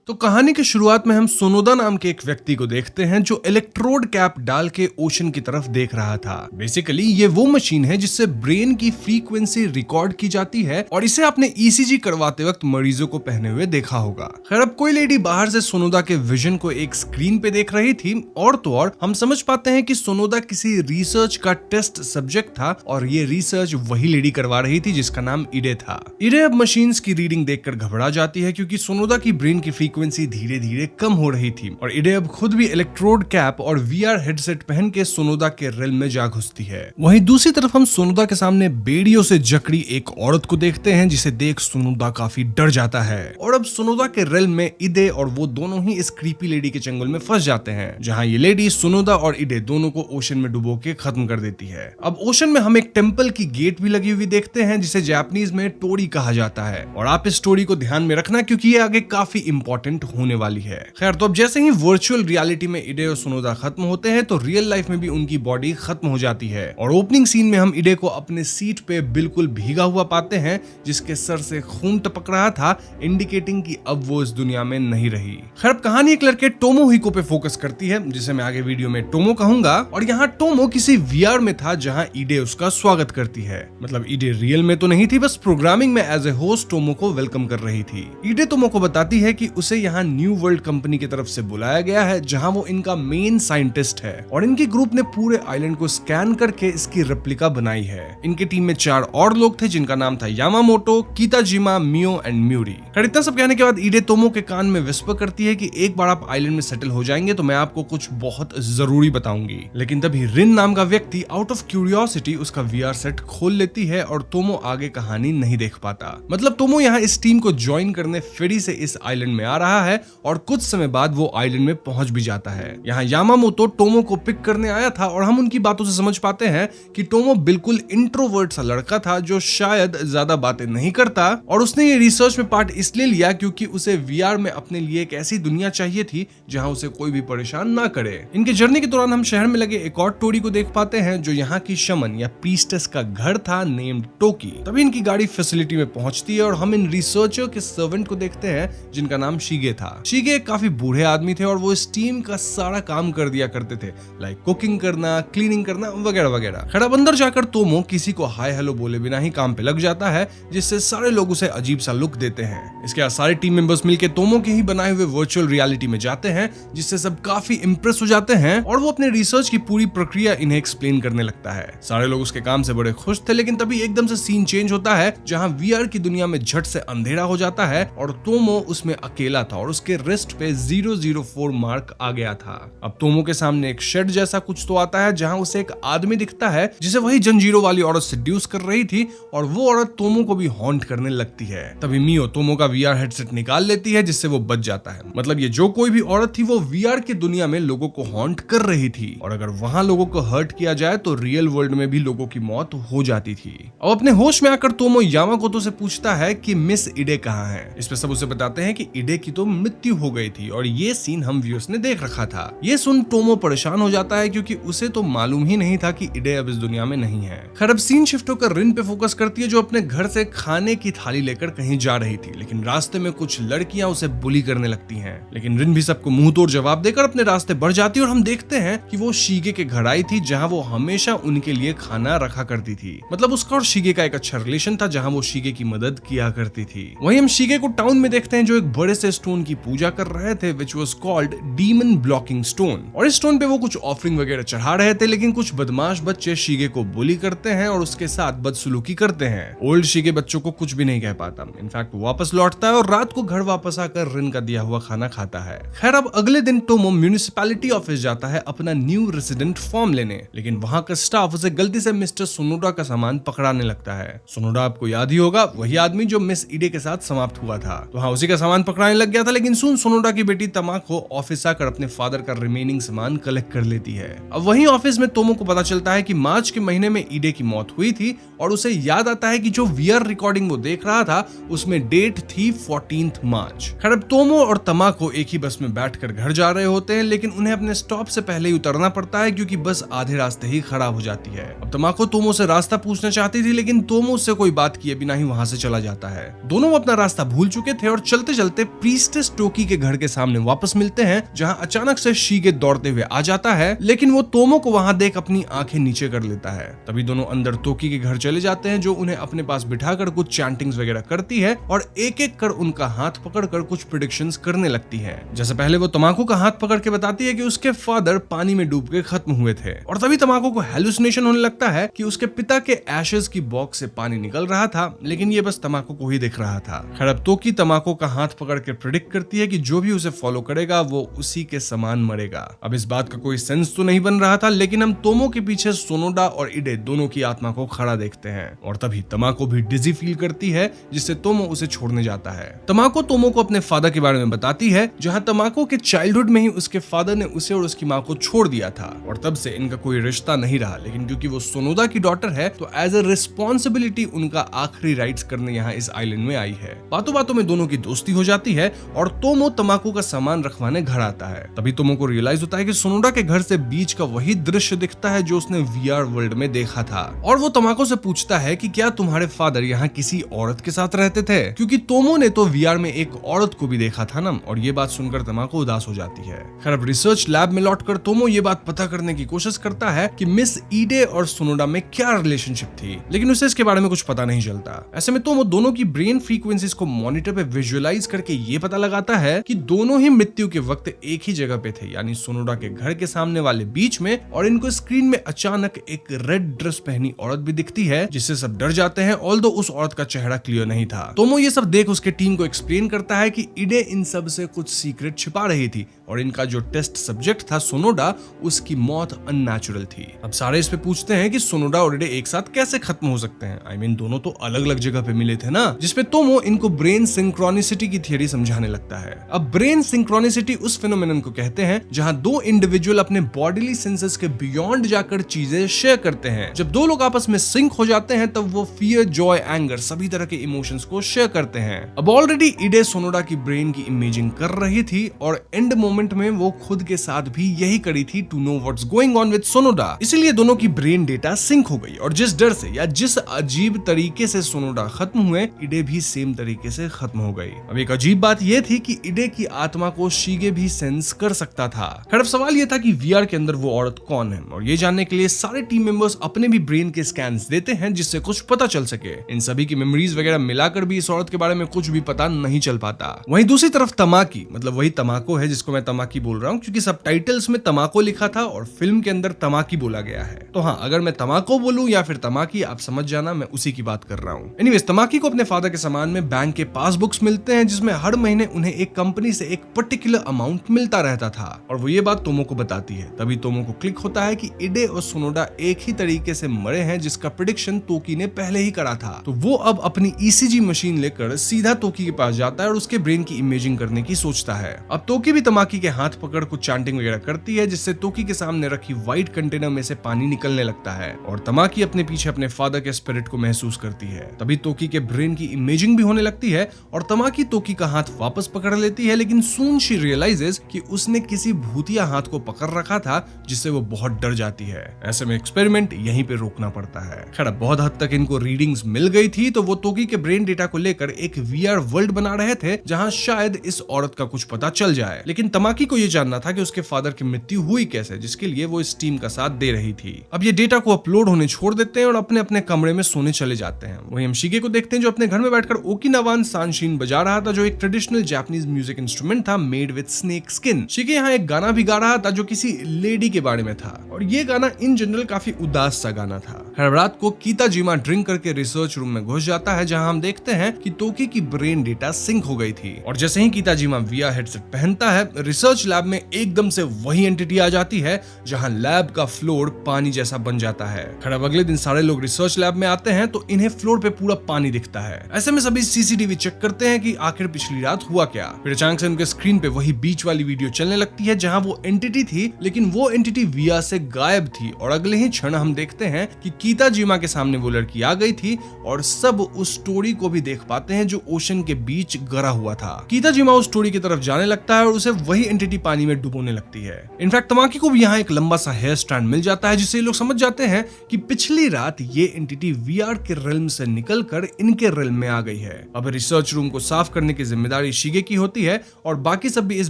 तो कहानी की शुरुआत में हम सोनोदा नाम के एक व्यक्ति को देखते हैं जो इलेक्ट्रोड कैप डाल के ओशन की तरफ देख रहा था। बेसिकली ये वो मशीन है जिससे ब्रेन की फ्रीक्वेंसी रिकॉर्ड की जाती है और इसे आपने ईसीजी करवाते वक्त मरीजों को पहने हुए देखा होगा। खैर अब कोई लेडी बाहर से सोनोदा के विजन को एक स्क्रीन पे देख रही थी और तो और हम समझ पाते हैं कि सोनोदा किसी रिसर्च का टेस्ट सब्जेक्ट था और ये रिसर्च वही लेडी करवा रही थी जिसका नाम इडे था। इडे अब मशीन्स की रीडिंग देखकर घबरा जाती है क्योंकि सोनोदा की ब्रेन की फ्रीक्वेंसी धीरे धीरे कम हो रही थी और इडे अब खुद भी इलेक्ट्रोड कैप और वीआर हेडसेट पहन के सोनोदा के रिल्म में जा घुसती है। वहीं दूसरी तरफ हम सोनोदा के सामने बेड़ियों से जकड़ी एक औरत को देखते हैं जिसे देख सोनोदा काफी डर जाता है और अब सोनोदा के रिल्म में इडे और वो दोनों ही इस क्रीपी लेडी के चंगुल में फंस जाते हैं, जहां ये लेडी सोनोदा और इडे दोनों को ओशन में डुबो के खत्म कर देती है। अब ओशन में हम एक टेंपल की गेट भी लगी हुई देखते हैं जिसे जापानीज में टोरी कहा जाता है और आप इस स्टोरी को ध्यान में रखना क्योंकि ये आगे काफी इंपॉर्टेंट होने वाली है। खैर तो अब जैसे ही वर्चुअल रियलिटी में इडे और सोनोदा खत्म होते हैं तो रियल लाइफ में भी उनकी बॉडी खत्म हो जाती है और ओपनिंग सीन में हम इडे को अपने सीट पे बिल्कुल भीगा हुआ पाते हैं जिसके सर से खून टपक रहा था, इंडिकेटिंग कि अब वो इस दुनिया में नहीं रही। खैर कहानी एक लड़के टोमोहिको पे फोकस करती है जिसे मैं आगे वीडियो में टोमो कहूंगा और यहाँ टोमो किसी वीआर में था जहाँ इडे उसका स्वागत करती है। मतलब इडे रियल में तो नहीं थी, बस प्रोग्रामिंग में एज ए होस्ट टोमो को वेलकम कर रही थी। इडे टोमो को बताती है कि उसे यहाँ न्यू वर्ल्ड कंपनी की तरफ से बुलाया गया है जहां वो इनका मेन साइंटिस्ट है और इनकी ग्रुप ने पूरे आइलैंड को स्कैन करके इसकी रेप्लिका बनाई है। इनके टीम में 4 और लोग थे जिनका नाम था यामामोटो, कीताजिमा, मियो एंड म्यूरी। इतना सब कहने के बाद इडे टोमो के कान में विस्पर करती है कि एक बार आप आइलैंड में सेटल हो जाएंगे तो मैं आपको कुछ बहुत जरूरी बताऊंगी। लेकिन तभी रिन नाम का व्यक्ति आउट ऑफ क्यूरियोसिटी उसका वीआर सेट खोल लेती है और टोमो आगे कहानी नहीं देख पाता। मतलब टोमो यहाँ इस टीम को ज्वाइन करने फेरी से इस आइलैंड में आ रहा है और कुछ समय बाद वो आइलैंड में पहुंच भी जाता है। यहाँ यामामोटो टोमो को पिक करने आया था और हम उनकी बातों से समझ पाते हैं कि टोमो बिल्कुल इंट्रोवर्ट सा लड़का था जो शायद ज्यादा बातें नहीं करता और उसने ये रिसर्च में पार्ट इसलिए लिया क्योंकि उसे वीआर में अपने लिए एक ऐसी दुनिया चाहिए थी जहां उसे कोई भी परेशान ना करे। इनके जर्नी के दौरान हम शहर में लगे एक और टोरी को देख पाते हैं जो यहाँ की शमन या प्रीस्टेस का घर था नेम्ड टोकी। तभी इनकी गाड़ी फैसिलिटी में पहुंचती है और हम इन रिसर्चर के सर्वेंट को देखते हैं जिनका नाम शीगे था। शीगे काफी बूढ़े आदमी थे और वो इस टीम का सारा काम कर दिया करते थे, लाइक कुकिंग करना, क्लीनिंग करना वगैरह वगैरह। खैर अब अंदर जाकर टोमो किसी को हाय हेलो बोले बिना ही काम पे लग जाता है जिससे सारे लोग उसे अजीब सा लुक देते हैं। इसके बाद सारे टीम मेंबर्स मिलकर टोमो के ही बनाए हुए वर्चुअल रियलिटी में जाते हैं जिससे सब काफी इंप्रेस हो जाते हैं और वो अपने रिसर्च की पूरी प्रक्रिया इन्हें एक्सप्लेन करने लगता है। सारे लोग उसके काम से बड़े खुश थे लेकिन तभी एकदम से सीन चेंज होता है जहां वीआर की दुनिया में झट से अंधेरा हो जाता है और टोमो उसमें अकेला था और उसके रिस्ट पे 004 मार्क आ गया था। अब टोमो के सामने एक शेड जैसा कुछ तो आता है जहां उसे एक आदमी दिखता है जिसे वही जंजीरों वाली औरत सेड्यूस कर रही थी और वो औरत टोमो को भी हॉन्ट करने लगती है। तभी मियो टोमो का वीआर हेडसेट निकाल लेती है जिससे वो बच जाता है। मतलब ये जो कोई भी औरत थी वो वीआर की दुनिया में लोगों को हॉन्ट कर रही थी और अगर वहां लोगों को हर्ट किया जाए तो रियल वर्ल्ड में भी लोगों की मौत हो जाती थी। अब अपने होश में आकर टोमो यामाकोतो से पूछता है कि मिस इडे कहाँ है। इस पे सब उसे बताते हैं कि इडे की तो मृत्यु हो गई थी और ये सीन हम व्यूअर्स ने देख रखा था। ये सुन टोमो परेशान हो जाता है क्योंकि उसे तो मालूम ही नहीं था कि इडे अब इस दुनिया में नहीं है। खैर अब सीन शिफ्ट होकर रिन पे फोकस करती है जो अपने घर से खाने की थाली लेकर कहीं जा रही थी लेकिन रास्ते में कुछ लड़कियां उसे बुली करने लगती हैं। लेकिन रिन भी सबको मुंह तोड़ जवाब देकर अपने रास्ते बढ़ जाती है और हम देखते हैं कि वो शीगे के घर आई थी जहां वो हमेशा उनके लिए खाना रखा करती थी। मतलब उसका और शीगे का एक अच्छा रिलेशन था जहां वो शीगे की मदद किया करती थी। वहीं हम शीगे को टाउन में देखते हैं जो एक बड़े से स्टोन की पूजा कर रहे थे which was called demon blocking stone और इस स्टोन पे वो कुछ ऑफरिंग वगैरह चढ़ा रहे थे लेकिन कुछ बदमाश बच्चे शीगे को बुली करते हैं और उसके साथ बदसलूकी करते हैं। ओल्ड शीगे बच्चों को कुछ भी नहीं कह पाता, इनफैक्ट वो वापस लौटता है और रात को घर वापस आकर रिन का दिया हुआ खाना खाता है। खैर अब अगले दिन टोमो म्यूनिसिपैलिटी ऑफिस जाता है अपना न्यू रेसिडेंट फॉर्म लेने लेकिन वहां का स्टाफ उसे गलती से मिस्टर सोनोडा का सामान पकड़ाने लगता है। सोनोडा आपको याद ही होगा, वही आदमी जो मिस इडे के साथ समाप्त हुआ था। तो हाँ उसी का सामान पकड़ाने लग गया था लेकिन सुन सोनोडा की बेटी तमाको ऑफिस आकर अपने फादर का रिमेनिंग सामान कलेक्ट कर लेती है। अब वहीं ऑफिस में टोमो को पता चलता है कि मार्च के महीने में इडे की मौत हुई थी और उसे याद आता है कि जो वीआर रिकॉर्डिंग वो देख रहा था उसमें डेट थी 14 मार्च। खैर अब टोमो और तमाको एक ही बस में बैठकर घर जा रहे होते हैं लेकिन उन्हें अपने स्टॉप से पहले ही उतरना पड़ता है क्योंकि बस आधे रास्ते ही खराब हो जाती है। अब तमाको टोमो से रास्ता पूछना चाहती थी लेकिन टोमो उससे कोई बात किए बिना ही वहां से चला जाता है। दोनों अपना रास्ता भूल चुके थे और चलते चलते प्री ईस्टस टोकी के घर के सामने वापस मिलते हैं, जहां अचानक से शीगे दौड़ते हुए आ जाता है, लेकिन वो तोमो को वहां देख अपनी आंखें नीचे कर लेता है। तभी दोनों अंदर तोकी के घर चले जाते हैं, जो उन्हें अपने पास बिठाकर कुछ चैंटिंग्स वगैरह करती है और एक एक कर उनका हाथ पकड़कर कुछ प्रेडिक्शंस करने लगती है। जैसे पहले वो तमाकू का हाथ पकड़ के बताती है कि उसके फादर पानी में डूब के खत्म हुए थे, और तभी तमाकू को हेलुसिनेशन होने लगता है कि उसके पिता के एशेस की बॉक्स से पानी निकल रहा था, लेकिन ये बस तमाकू को ही दिख रहा था। खैर अब तोकी तमाकू का हाथ पकड़ के प्रेडिक्ट करती है कि जो भी उसे फॉलो करेगा वो उसी के समान मरेगा। अब इस बात का कोई सेंस तो नहीं बन रहा था, लेकिन हम तोमो के पीछे सोनोडा और इडे दोनों की आत्मा को खड़ा देखते हैं, और तभी तमाको भी डिजी फील करती है, जिससे तोमो उसे छोड़ने जाता है। तमाको तोमो को अपने फादर के बारे में बताती है, जहां तमाको के चाइल्डहुड में ही उसके फादर ने उसे और उसकी माँ को छोड़ दिया था, और तब से इनका कोई रिश्ता नहीं रहा। लेकिन क्योंकि वो सोनोदा की डॉटर है, तो एज अ रिस्पॉन्सिबिलिटी उनका आखिरी राइट्स करने यहाँ इस आइलैंड में आई है। बातों बातों में दोनों की दोस्ती हो जाती है, और तोमो तमाको का सामान रखवाने घर आता है। तभी तोमो को रियलाइज होता है कि सोनोडा के घर से बीच का वही दृश्य दिखता है जो उसने वीआर वर्ल्ड में देखा था, और वो तमाको से पूछता है कि क्या तुम्हारे फादर यहाँ किसी औरत के साथ रहते थे, क्योंकि तोमो ने तो वीआर में एक औरत को भी देखा था ना। और ये बात सुनकर तमाको उदास हो जाती है। खैर अब रिसर्च लैब में लौटकर तोमो ये बात पता करने की कोशिश करता है कि मिस ईडे और सोनोडा में क्या रिलेशनशिप थी, लेकिन उसे इसके बारे में कुछ पता नहीं चलता। ऐसे में तोमो दोनों की ब्रेन फ्रीक्वेंसीज को मॉनिटर पे विजुअलाइज करके ये पता लगाता है कि दोनों ही मृत्यु के वक्त एक ही जगह पे थे, यानी सोनोडा के घर के सामने वाले बीच में, और इनको स्क्रीन में अचानक एक रेड ड्रेस पहनी औरत भी दिखती है, जिससे सब डर जाते हैं, ऑल्दो उस औरत का चेहरा क्लियर नहीं था। तोमो ये सब देख उसके टीम को एक्सप्लेन करता है कि इडे इन सब से कुछ सीक्रेट छिपा रही थी, और इनका जो टेस्ट सब्जेक्ट था सोनोडा, उसकी मौत अननेचुरल थी। अब सारे इस पे पूछते हैं कि सोनोडा और इडे एक साथ कैसे खत्म हो सकते हैं। I mean, दोनों तो अलग अलग जगह पे मिले थे ना, जिसपे तोमो इनको ब्रेन सिंक्रोनिसिटी की थियरी समझाने लगता है। अब ब्रेन सिंक्रोनिसिटी उस फिनोमेनन को कहते हैं जहां दो इंडिविजुअल अपने बॉडीली सेंसेस के बियॉन्ड जाकर चीजें शेयर करते हैं। जब दो लोग आपस में सिंक हो जाते हैं, तब वो फियर, जॉय, एंगर सभी तरह के इमोशंस को शेयर करते हैं। अब ऑलरेडी इडे सोनोडा की ब्रेन की इमेजिंग कर रही थी, और एंड मोमेंट में वो खुद के साथ भी यही करी थी to know what's going on with Sonoda. इसलिए दोनों की ब्रेन डेटा सिंक हो गई, और जिस डर से या जिस अजीब तरीके से सोनोडा खत्म हुए, इडे भी सेम तरीके से खत्म हो गई। अब एक अजीब बात यह थी कि इडे की आत्मा को शीगे भी सेंस कर सकता था। खैर अब सवाल यह था कि वीआर के अंदर वो औरत कौन है, और ये जानने के लिए सारे टीम मेंबर्स अपने भी ब्रेन के स्कैन्स देते हैं, जिससे कुछ पता चल सके। इन सभी की मेमोरीज वगैरह मिलाकर भी इस औरत के बारे में कुछ भी पता नहीं चल पाता। वहीं दूसरी तरफ तमाकी, मतलब वही तमाको है जिसको मैं तमाकी बोल रहा हूँ, क्योंकि सबटाइटल्स में तमाको लिखा था और फिल्म के अंदर तमाकी बोला गया है। तो हाँ, अगर मैं तमाको बोलूं या फिर तमाकी, आप समझ जाना मैं उसी की बात कर रहा हूँ। एनीवेज, तमाकी को अपने फादर के सामान में बैंक के पासबुक्स मिलते हैं, जिसमें हर महीने उन्हें एक कंपनी से एक पर्टिकुलर अमाउंट मिलता रहता था, और वो ये बात तोमो को बताती है। तभी तोमो को क्लिक होता है कि इडे और सोनोडा एक ही तरीके से मरे हैं, जिसका प्रेडिक्शन तोकी ने पहले ही करा था। तो वो अब अपनी ईसीजी मशीन लेकर सीधा तोकी के पास जाता है और उसके ब्रेन की इमेजिंग करने की सोचता है। अब तोकी भी तमाकी के हाथ पकड़ कुछ चैंटिंग वगैरह करती है, जिससे तोकी के सामने रखी व्हाइट कंटेनर में से पानी निकलने लगता है, और तमाकी अपने पीछे अपने फादर के स्पिरिट को महसूस करती है। तभी तोकी के ब्रेन की इमेजिंग भी होने लगती है, और तमाकी तोकी का हाथ वापस पकड़ लेती है, लेकिन सून शी रियलाइजेस कि उसने किसी भूतिया हाथ को पकड़ रखा था, जिससे वो बहुत डर जाती है। ऐसे में एक्सपेरिमेंट यहीं पे रोकना पड़ता है। खैर बहुत हद तक इनको रीडिंग्स मिल गई थी, तो वो तोकी के ब्रेन डेटा को लेकर एक वीआर वर्ल्ड बना रहे थे, जहां शायद इस औरत का कुछ पता चल जाए। लेकिन तमाकी को यह जानना था कि उसके फादर की मृत्यु हुई कैसे, जिसके लिए वो इस टीम का साथ दे रही थी। अब ये डेटा को अपलोड होने छोड़ देते हैं और अपने अपने कमरे में सोने चले जाते हैं। वहीं हम शीगे को देखते हैं, जो अपने घर में बैठकर ओकिनावान सांशिन बजा रहा था, जो एक ट्रेडिशनल जापानीज म्यूजिक इंस्ट्रूमेंट था मेड विद स्नेक स्किन। शीगे यहाँ एक गाना भी गा रहा था जो किसी लेडी के बारे में था, और ये गाना इन जनरल काफी उदास सा गाना था। हर रात को कीताजिमा ड्रिंक करके रिसर्च रूम में घुस जाता है, जहां हम देखते हैं कि तोकी की ब्रेन डेटा सिंक हो गई थी, और जैसे ही कीताजिमा वीआर हेडसेट पहनता है, रिसर्च लैब में एकदम से वही एंटिटी आ जाती है, जहां लैब का फ्लोर पानी जैसा बन जाता है। खैर अब अगले दिन सारे लोग रिसर्च लैब में आते हैं, तो इन्हें फ्लोर पे पूरा पानी दिखता है। ऐसे में सभी सीसीटीवी चेक करते हैं कि आखिर पिछली रात हुआ क्या। फिर अचानक से उनके स्क्रीन पे वही बीच वाली वीडियो चलने लगती है, जहां वो एंटिटी थी, लेकिन वो एंटिटी वीआर से गायब थी, और अगले ही क्षण हम देखते हैं कि कीताजिमा के सामने वो लड़की आ गई थी और सब उस स्टोरी को भी देख पाते हैं जो ओशन के बीच गिरा हुआ था। कीताजिमा उस स्टोरी की तरफ जाने लगता है और उसे वही एंटिटी पानी में डुबोने लगती है। इनफैक्ट तमाकी को भी यहाँ एक लंबा सा हेयर स्ट्रैंड मिल जाता है, जिससे लोग समझ जाते हैं कि पिछली रात ये एंटिटी वीआर के रिल्म से निकलकर इनके रिल्म में आ गई है। अब रिसर्च रूम को साफ करने की जिम्मेदारी शिगे की होती है और बाकी सब भी इस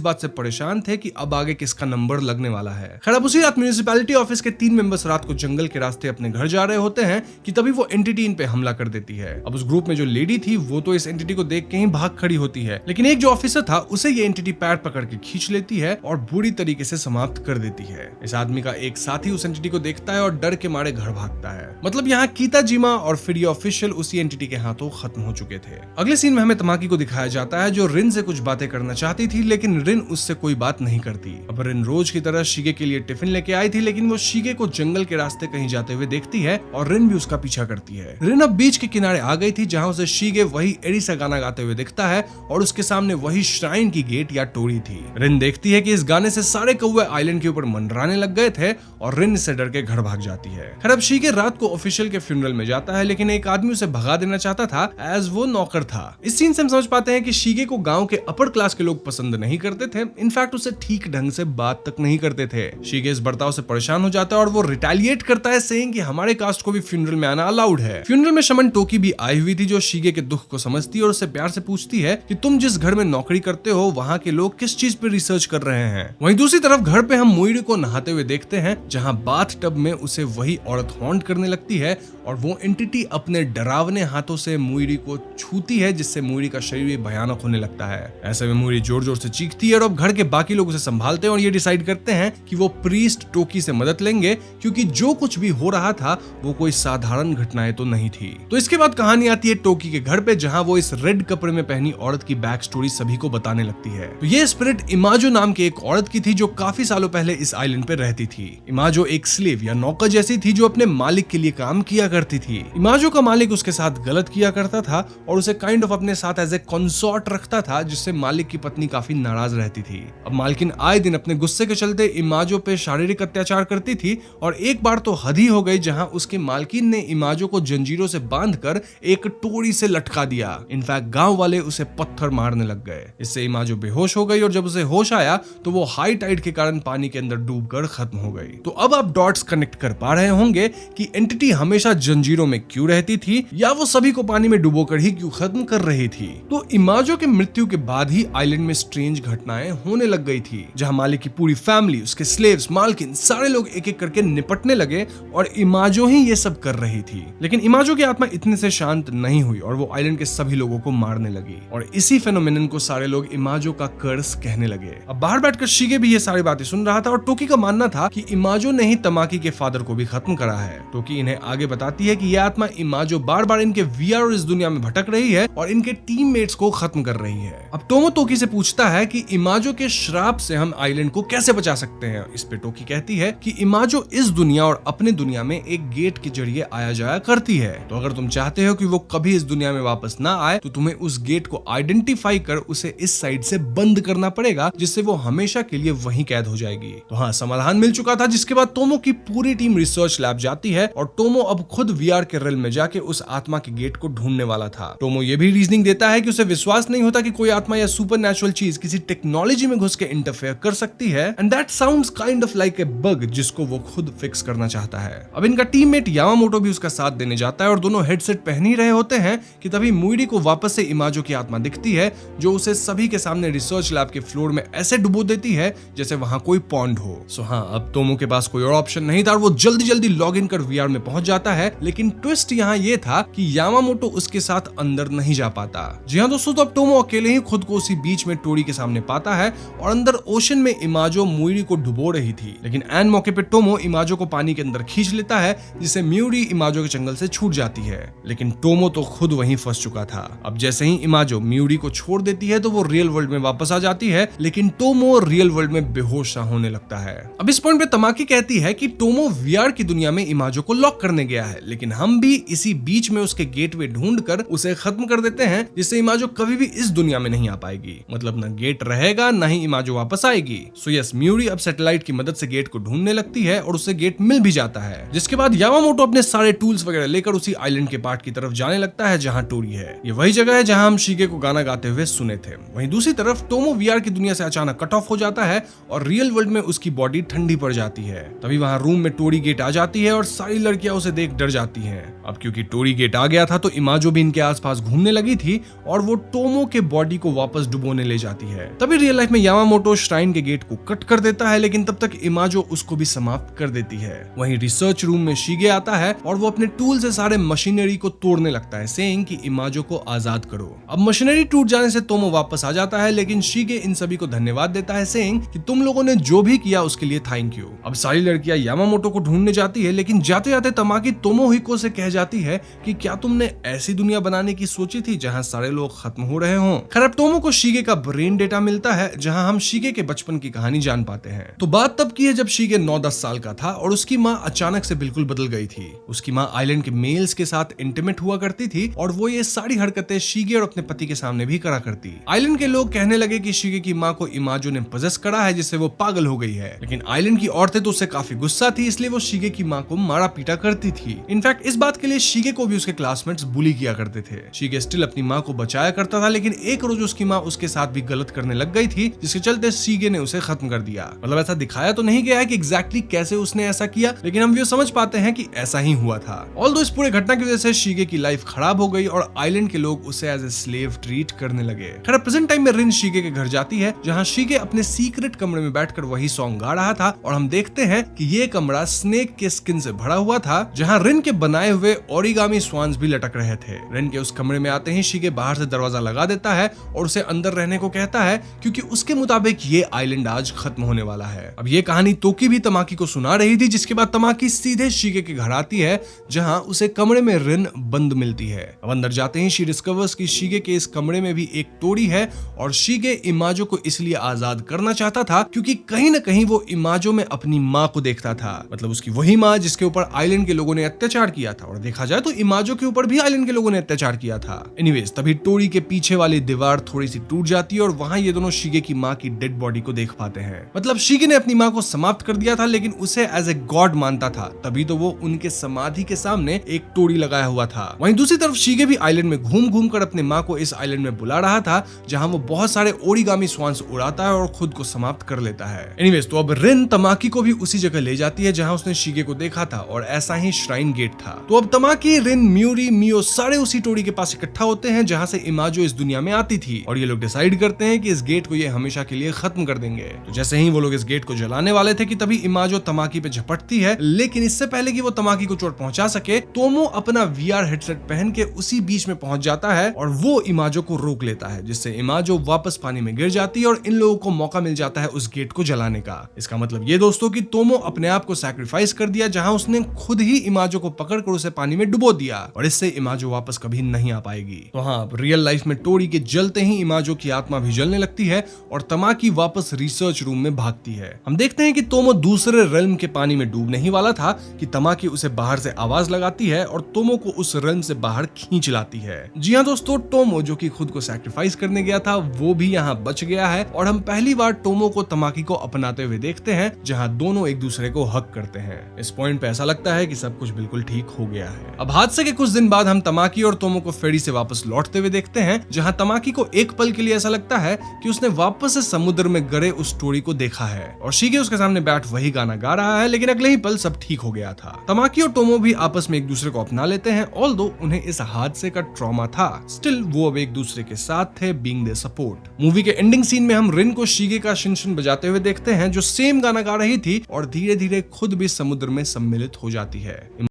बात से परेशान थे कि अब आगे किसका नंबर लगने वाला है। खैर अब उसी रात म्युनिसिपैलिटी ऑफिस के 3 मेंबर्स रात को जंगल के रास्ते अपने घर जा रहे होते हैं कि तभी वो एंटिटी इन पे हमला कर देती है। अब उस ग्रुप में जो लेडी थी वो तो इस एंटिटी को देख के ही भाग खड़ी होती है, लेकिन एक जो ऑफिसर था उसे ये एंटिटी पैर पकड़ के खींच लेती है और बुरी तरीके से समाप्त कर देती है। इस आदमी का एक साथी उस एंटिटी को देखता है और डर के मारे घर भागता है। मतलब यहाँ कीताजिमा और फिर ये ऑफिशियल उसी एंटिटी के हाथों खत्म हो चुके थे। अगले सीन में हमें तमाकी को दिखाया जाता है जो रिन से कुछ बातें करना चाहती थी, लेकिन रिन उससे कोई बात नहीं करती। अब रिन रोज की तरह शिगे के लिए टिफिन लेके आई थी, लेकिन वो शिगे को जंगल के रास्ते कहीं जाते हुए देखती है और रिन भी उसका पीछा करती है। रिन अब बीच के किनारे आ गई थी जहां उसे शिगे वही एरिसा गाना गाते हुए दिखता है और उसके सामने वही श्राइन की गेट या टोरी थी। रिन देखती है कि इस गाने से सारे कौवे आइलैंड के ऊपर मंडराने लग गए थे और रिन इससे डर के घर भाग जाती है। खैर अब शिगे रात को ऑफिशियल के फ्यूनरल में जाता है, लेकिन एक आदमी उसे भगा देना चाहता था एज वो नौकर था। इस सीन से हम समझ पाते हैं कि शिगे को गांव के अपर क्लास के लोग पसंद नहीं करते थे, इनफैक्ट उसे ठीक ढंग से बात तक नहीं करते थे। शिगे इस बर्ताव से परेशान हो जाता है और वो रिटेलिएट करता है सेइंग कि हमारे कास्ट को भी फ्यूनरल में आना अलाउड है। फ्यूनरल में शमन टोकी भी आई हुई थी जो शिगे के दुख को समझती है और उससे प्यार से पूछती है कि तुम जिस घर में नौकरी करते हो वहाँ के लोग किस चीज पे रिसर्च कर रहे हैं। वहीं दूसरी तरफ घर पे हम मुइरी को नहाते हुए देखते हैं जहाँ बाथ टब में उसे वही औरत हॉन्ट करने लगती है और वो एंटिटी अपने डरावने हाथों से मुइरी को छूती है, जिससे मुइरी का शरीर भी भयानक होने लगता है। ऐसे में मुइरी जोर जोर से चीखती है और अब घर के बाकी लोग उसे संभालते हैं और ये डिसाइड करते हैं कि वो प्रीस्ट टोकी से मदद लेंगे, क्योंकि जो कुछ भी हो रहा था वो कोई साधारण घटनाएं तो नहीं थी। तो इसके बाद कहानी आती है टोकी के घर पे, जहां वो इस रेड कपड़े में पहनी औरत की बैक स्टोरी सभी को बताने लगती है। तो ये स्पिरिट इमाजो नाम की एक औरत की थी जो काफी सालों पहले इस आइलैंड पे रहती थी। इमाजो एक स्लेव या नौकर जैसी थी जो अपने मालिक के लिए काम किया करती थी। इमाजो का मालिक उसके साथ गलत किया करता था और उसे काइंड ऑफ अपने साथ एज ए कंसॉर्ट रखता था, जिससे मालिक की पत्नी काफी नाराज रहती थी। अब मालकिन आए दिन अपने गुस्से के चलते इमाजो पे शारीरिक अत्याचार करती थी और एक बार तो हद ही हो गई जहां उसके मालकिन ने इमाजो को जंजीरों से बांधकर एक टोरी से लटका दिया। इनफैक्ट गांव वाले उसे पत्थर मारने लग गए। इससे इमाजो बेहोश हो गई और जब उसे होश आया तो वो हाई टाइड के कारण पानी के अंदर डूबकर खत्म हो गई। तो अब आप डॉट्स कनेक्ट कर पा रहे होंगे कि एंटिटी हमेशा जंजीरों में क्यों रहती थी या वो सभी को पानी में डुबोकर ही क्यों खत्म कर रही थी। तो इमाजो के मृत्यु के बाद ही आइलैंड में स्ट्रेंज घटनाएं होने लग गई थी, जहां मालिक की पूरी फैमिली, उसके स्लेव्स, मालकिन, सारे लोग एक एक करके निपटने लगे और इमाजो ही ये सब कर रही थी। लेकिन इमाजो की आत्मा इतने से शांत नहीं हुई और वो आइलैंड के सभी लोगों को मारने लगी और इसी फेनोमेनन को सारे लोग इमाजो का कर्स कहने लगे। अब बाहर बैठकर शिगे भी ये सारी बातें सुन रहा था और टोकी का मानना था कि इमाजो ने ही तमाकी के फादर को भी खत्म करा है। टोकी इन्हें आगे बताती है कि यह आत्मा इमाजो बार बार इनके वीआर और इस दुनिया में भटक रही है और इनके टीममेट्स को खत्म कर रही है। अब टोमो टोकी से पूछता है कि इमाजो के श्राप से हम आइलैंड को कैसे बचा सकते हैं। इस पे टोकी कहती है कि इमाजो इस दुनिया और अपने दुनिया में एक गेट के जरिए आया जाया करती है, तो अगर तुम चाहते हो कि वो कभी इस दुनिया में वापस ना आए तो तुम्हें उस गेट को आइडेंटिफाई कर उसे इस साइड से बंद करना पड़ेगा, जिससे वो हमेशा के लिए वहीं कैद हो जाएगी। तो हाँ, समाधान मिल चुका था, जिसके बाद टोमो की पूरी टीम रिसर्च लैब जाती है और टोमो अब खुद वीआर के रिल्म में जाके उस आत्मा के गेट को ढूंढने वाला था। टोमो ये भी रीजनिंग देता है कि उसे विश्वास नहीं होता कि कोई आत्मा या सुपरनैचुरल चीज किसी टेक्नोलॉजी में घुस के इंटरफेयर कर सकती है, and that sounds kind of like a bug जिसको वो खुद फिक्स करना चाहता है। अब इनका टीममेट यामामोटो भी उसका साथ देने जाता है और दोनों हेडसेट पहन ही रहे होते हैं कि तभी मुइरी को वापस से इमाजो की आत्मा दिखती है जो उसे सभी के सामने रिसर्च लैब के फ्लोर में ऐसे डुबो देती है जैसे वहां कोई पॉन्ड हो। सो हाँ, अब टोमो के पास कोई और ऑप्शन नहीं था और वो जल्दी जल्दी लॉग इन कर वीआर में पहुंच जाता है, लेकिन ट्विस्ट यहाँ ये था कि यामामोटो उसके साथ अंदर नहीं जा पाता। जी हाँ दोस्तों, तो अब टोमो अकेले ही खुद को उसी बीच में टोरी के सामने पाता है और अंदर ओशन में इमाजो मुइरी को डुबो रही थी, लेकिन एन मौके पे टोमो इमाजो को पानी के अंदर खींच लेता है, जिससे म्यूरी इमाजो के चंगल से छूट जाती है। लेकिन टोमो तो खुद वहीं फंस चुका था। अब जैसे ही इमाजो म्यूरी को छोड़ देती है तो वो रियल वर्ल्ड में वापस आ जाती है, लेकिन टोमो रियल वर्ल्ड में बेहोश सा होने लगता है। अब इस पॉइंट पे तमाकी कहती है कि टोमो वीआर की दुनिया में इमाजो को लॉक करने गया है, लेकिन हम भी इसी बीच में उसके गेटवे ढूंढकर उसे खत्म कर देते हैं, जिससे इमाजो कभी भी इस दुनिया में नहीं आ पाएगी। मतलब ना गेट रहेगा ना ही इमाजो वापस आएगी। सो यस, म्यूरी अब सैटेलाइट की मदद से गेट को ढूंढने लगती है और उसे गेट मिल भी जाता है, जिसके बाद यामामोटो अपने सारे टूल्स वगैरह लेकर उसी आइलैंड के पार्ट की तरफ जाने लगता है जहाँ टोरी है। ये वही जगह है जहाँ हम शीगे को गाना गाते हुए सुने थे। वहीं दूसरी तरफ टोमो वीआर की दुनिया से अचानक कट ऑफ हो जाता है और रियल वर्ल्ड में उसकी बॉडी ठंडी पड़ जाती है। तभी वहां रूम में टोरी गेट आ जाती है और सारी लड़कियां उसे देख डर जाती हैं। अब क्योंकि टोरी गेट आ गया था तो इमाजो भी इनके आसपास घूमने लगी थी और वो टोमो के बॉडी को वापस डुबोने ले जाती है। तभी रियल लाइफ में यामामोटो श्राइन के गेट को कट कर देता है, लेकिन तब तक इमाजो उसको भी समाप्त कर देती है। वहीं रिसर्च रूम में शीगे आता है और वो अपने टूल से सारे मशीनरी को तोड़ने लगता है, सेइंग कि इमाजो को आजाद करो। अब मशीनरी टूट जाने से टोमो वापस आ जाता है, लेकिन शीगे इन सभी को धन्यवाद देता है, सेइंग कि तुम लोगों ने जो भी किया उसके लिए थैंक यू। अब सारी लड़कियां यामामोटो को ढूंढने जाती है, लेकिन जाते जाते तमाकी तोमोहिको से कह जाती है कि क्या तुमने ऐसी दुनिया बनाने की सोची थी जहां सारे लोग खत्म हो रहे हों। खैर अब टोमो को शीगे का ब्रेन डेटा मिलता है जहां हम शीगे के बचपन की कहानी जान पाते हैं। तो बात तब की है जब शीगे 9-10 साल का था और उसकी माँ अचानक से बिल्कुल बदल गई थी। उसकी माँ आइलैंड के मेल्स के साथ इंटीमेट हुआ करती थी और वो ये सारी हरकतें शीगे और अपने पति के सामने भी करा करती। आइलैंड के लोग कहने लगे कि शीगे की माँ को इमाजो ने पजेस करा है जिससे वो पागल हो गई है, लेकिन आइलैंड की औरतें तो उससे काफी गुस्सा थी, इसलिए वो शीगे की माँ को मारा पीटा करती थी। इनफैक्ट इस बात के लिए शीगे को भी उसके क्लासमेट्स बुली किया करते थे। शीगे स्टिल अपनी माँ को बचाया करता था, लेकिन एक रोज उसकी माँ उसके साथ भी गलत करने लग गई थी, जिसके चलते शीगे ने उसे खत्म कर दिया। मतलब ऐसा दिखाया तो नहीं गया है कि एग्जैक्टली कैसे उसने ऐसा किया, लेकिन हम ये समझ पाते हैं कि ऐसा ही हुआ था। ऑल्दो इस पूरे घटना की वजह से शीगे की लाइफ खराब हो गई और आइलैंड के लोग उसे एज ए स्लेव ट्रीट करने लगे। खैर प्रेजेंट टाइम में रिन शीगे के घर जाती है, जहाँ शीगे अपने सीक्रेट कमरे में बैठकर वही सॉन्ग गा रहा था और हम देखते हैं कि ये कमरा स्नेक के स्किन से भरा हुआ था, जहाँ रिन के बनाए हुए ओरिगामी स्वान्स भी लटक रहे थे। रिन के उस कमरे में आते ही शीगे बाहर से दरवाजा लगा देता है और उसे अंदर रहने को कहता है, क्योंकि उसके मुताबिक ये आइलैंड आज खत्म होने वाला है। अब ये कहानी तोकी भी तमाकी को सुना रही थी, जिसके बाद तमाकी सीधे शीगे के घर आती है, जहाँ उसे कमरे में रिन बंद मिलती है। अब अंदर जाते ही शी डिस्कवर्स कि शीगे के इस कमरे में भी एक टोरी है और शीगे इमाजो को इसलिए आजाद करना चाहता था क्योंकि कहीं न कहीं वो इमाजो में अपनी माँ को देखता था। मतलब उसकी वही माँ जिसके ऊपर आइलैंड के लोगों ने अत्याचार किया था, और देखा जाए तो इमाजो के ऊपर भी आइलैंड के लोगों ने अत्याचार किया था। एनीवेज तभी टोरी के पीछे वाली दीवार थोड़ी सी टूट जाती है और वहां ये दोनों शीगे की माँ की डेड बॉडी को देख पाते हैं। मतलब शीगे ने अपनी माँ को समाप्त कर दिया था, लेकिन उसे एज ए गॉड मानता था, तभी तो वो उनके समाधि के सामने एक टोरी लगाया हुआ था। वहीं दूसरी तरफ शीगे भी आइलैंड में घूम घूम कर अपने माँ को इस आइलैंड में बुला रहा था, जहां वो बहुत सारे ओरिगामी स्वान्स उड़ाता है और खुद को समाप्त कर लेता है। एनीवेज तो अब रिन तमाकी को भी उसी जगह ले जाती है जहां उसने शीगे को देखा था, और ऐसा ही श्राइन गेट था। तो अब तमाकी, रिन, म्यूरी, मियो सारे उसी टोरी के पास इकट्ठा होते हैं जहां से इमाजो इस दुनिया में आती थी, और ये लोग डिसाइड करते हैं कि इस गेट को ये हमेशा के लिए खत्म कर देंगे। तो जैसे ही वो लोग इस गेट को जलाने वाले थे कि तभी इमाजो तमाकी पे झपटती है, लेकिन इससे पहले कि वो तमाकी को चोट पहुंचा सके, तोमो अपना वीआर हेडसेट पहन के उसी बीच में पहुंच जाता है और वो इमाजो को रोक लेता है, जिससे इमाजो वापस पानी में गिर जाती है और इन लोगों को मौका मिल जाता है उस गेट को जलाने का। इसका मतलब ये दोस्तों कि तोमो अपने आप को सैक्रिफाइस कर दिया, जहां उसने खुद ही इमाजो को पकड़कर उसे पानी में डुबो दिया, और इससे इमाजो वापस कभी नहीं आ पाएगी। तो हाँ, रियल लाइफ में टोरी के जलते ही इमाजो की आत्मा भी जलने लगती है और तमाकी वापस रिसर्च रूम में भागती है। हम देखते हैं कि तोमो दूसरे रेल्म के पानी में डूबने ही वाला था कि तमाकी उसे बाहर से आवाज लगाती है और तोमो को उस रेल्म से बाहर खींच लाती है। जी हाँ दोस्तों, टोमो जो कि खुद को सैक्रिफाइस करने गया था वो भी यहाँ बच गया है, और हम पहली बार टोमो को तमाकी को अपनाते हुए देखते हैं, जहाँ दोनों एक दूसरे को हक करते हैं। इस पॉइंट पे ऐसा लगता है कि सब कुछ बिल्कुल ठीक हो गया है। अब हादसे के कुछ दिन बाद हम तमाकी और तोमो को फेरी से वापस लौटते हुए देखते हैं, जहाँ तमाकी को एक पल के लिए ऐसा लगता है कि उसने वापस से समुद्र में गड़े उस टोरी को देखा है, और शीगे उसके सामने बैठ वही गाना गा रहा है, लेकिन अगले ही पल सब ठीक हो गया था। तमाकी और टोमो भी आपस में एक दूसरे को अपना लेते हैं, ऑल्दो उन्हें इस हादसे का ट्रॉमा था, स्टिल वो अब एक दूसरे के साथ थे, बीइंग देयर सपोर्ट। मूवी के एंडिंग सीन में हम रिन को शीगे का शिनशिन बजाते हुए देखते हैं, जो सेम गाना गा रही थी और धीरे धीरे खुद भी समुद्र में सम्मिलित हो जाती है।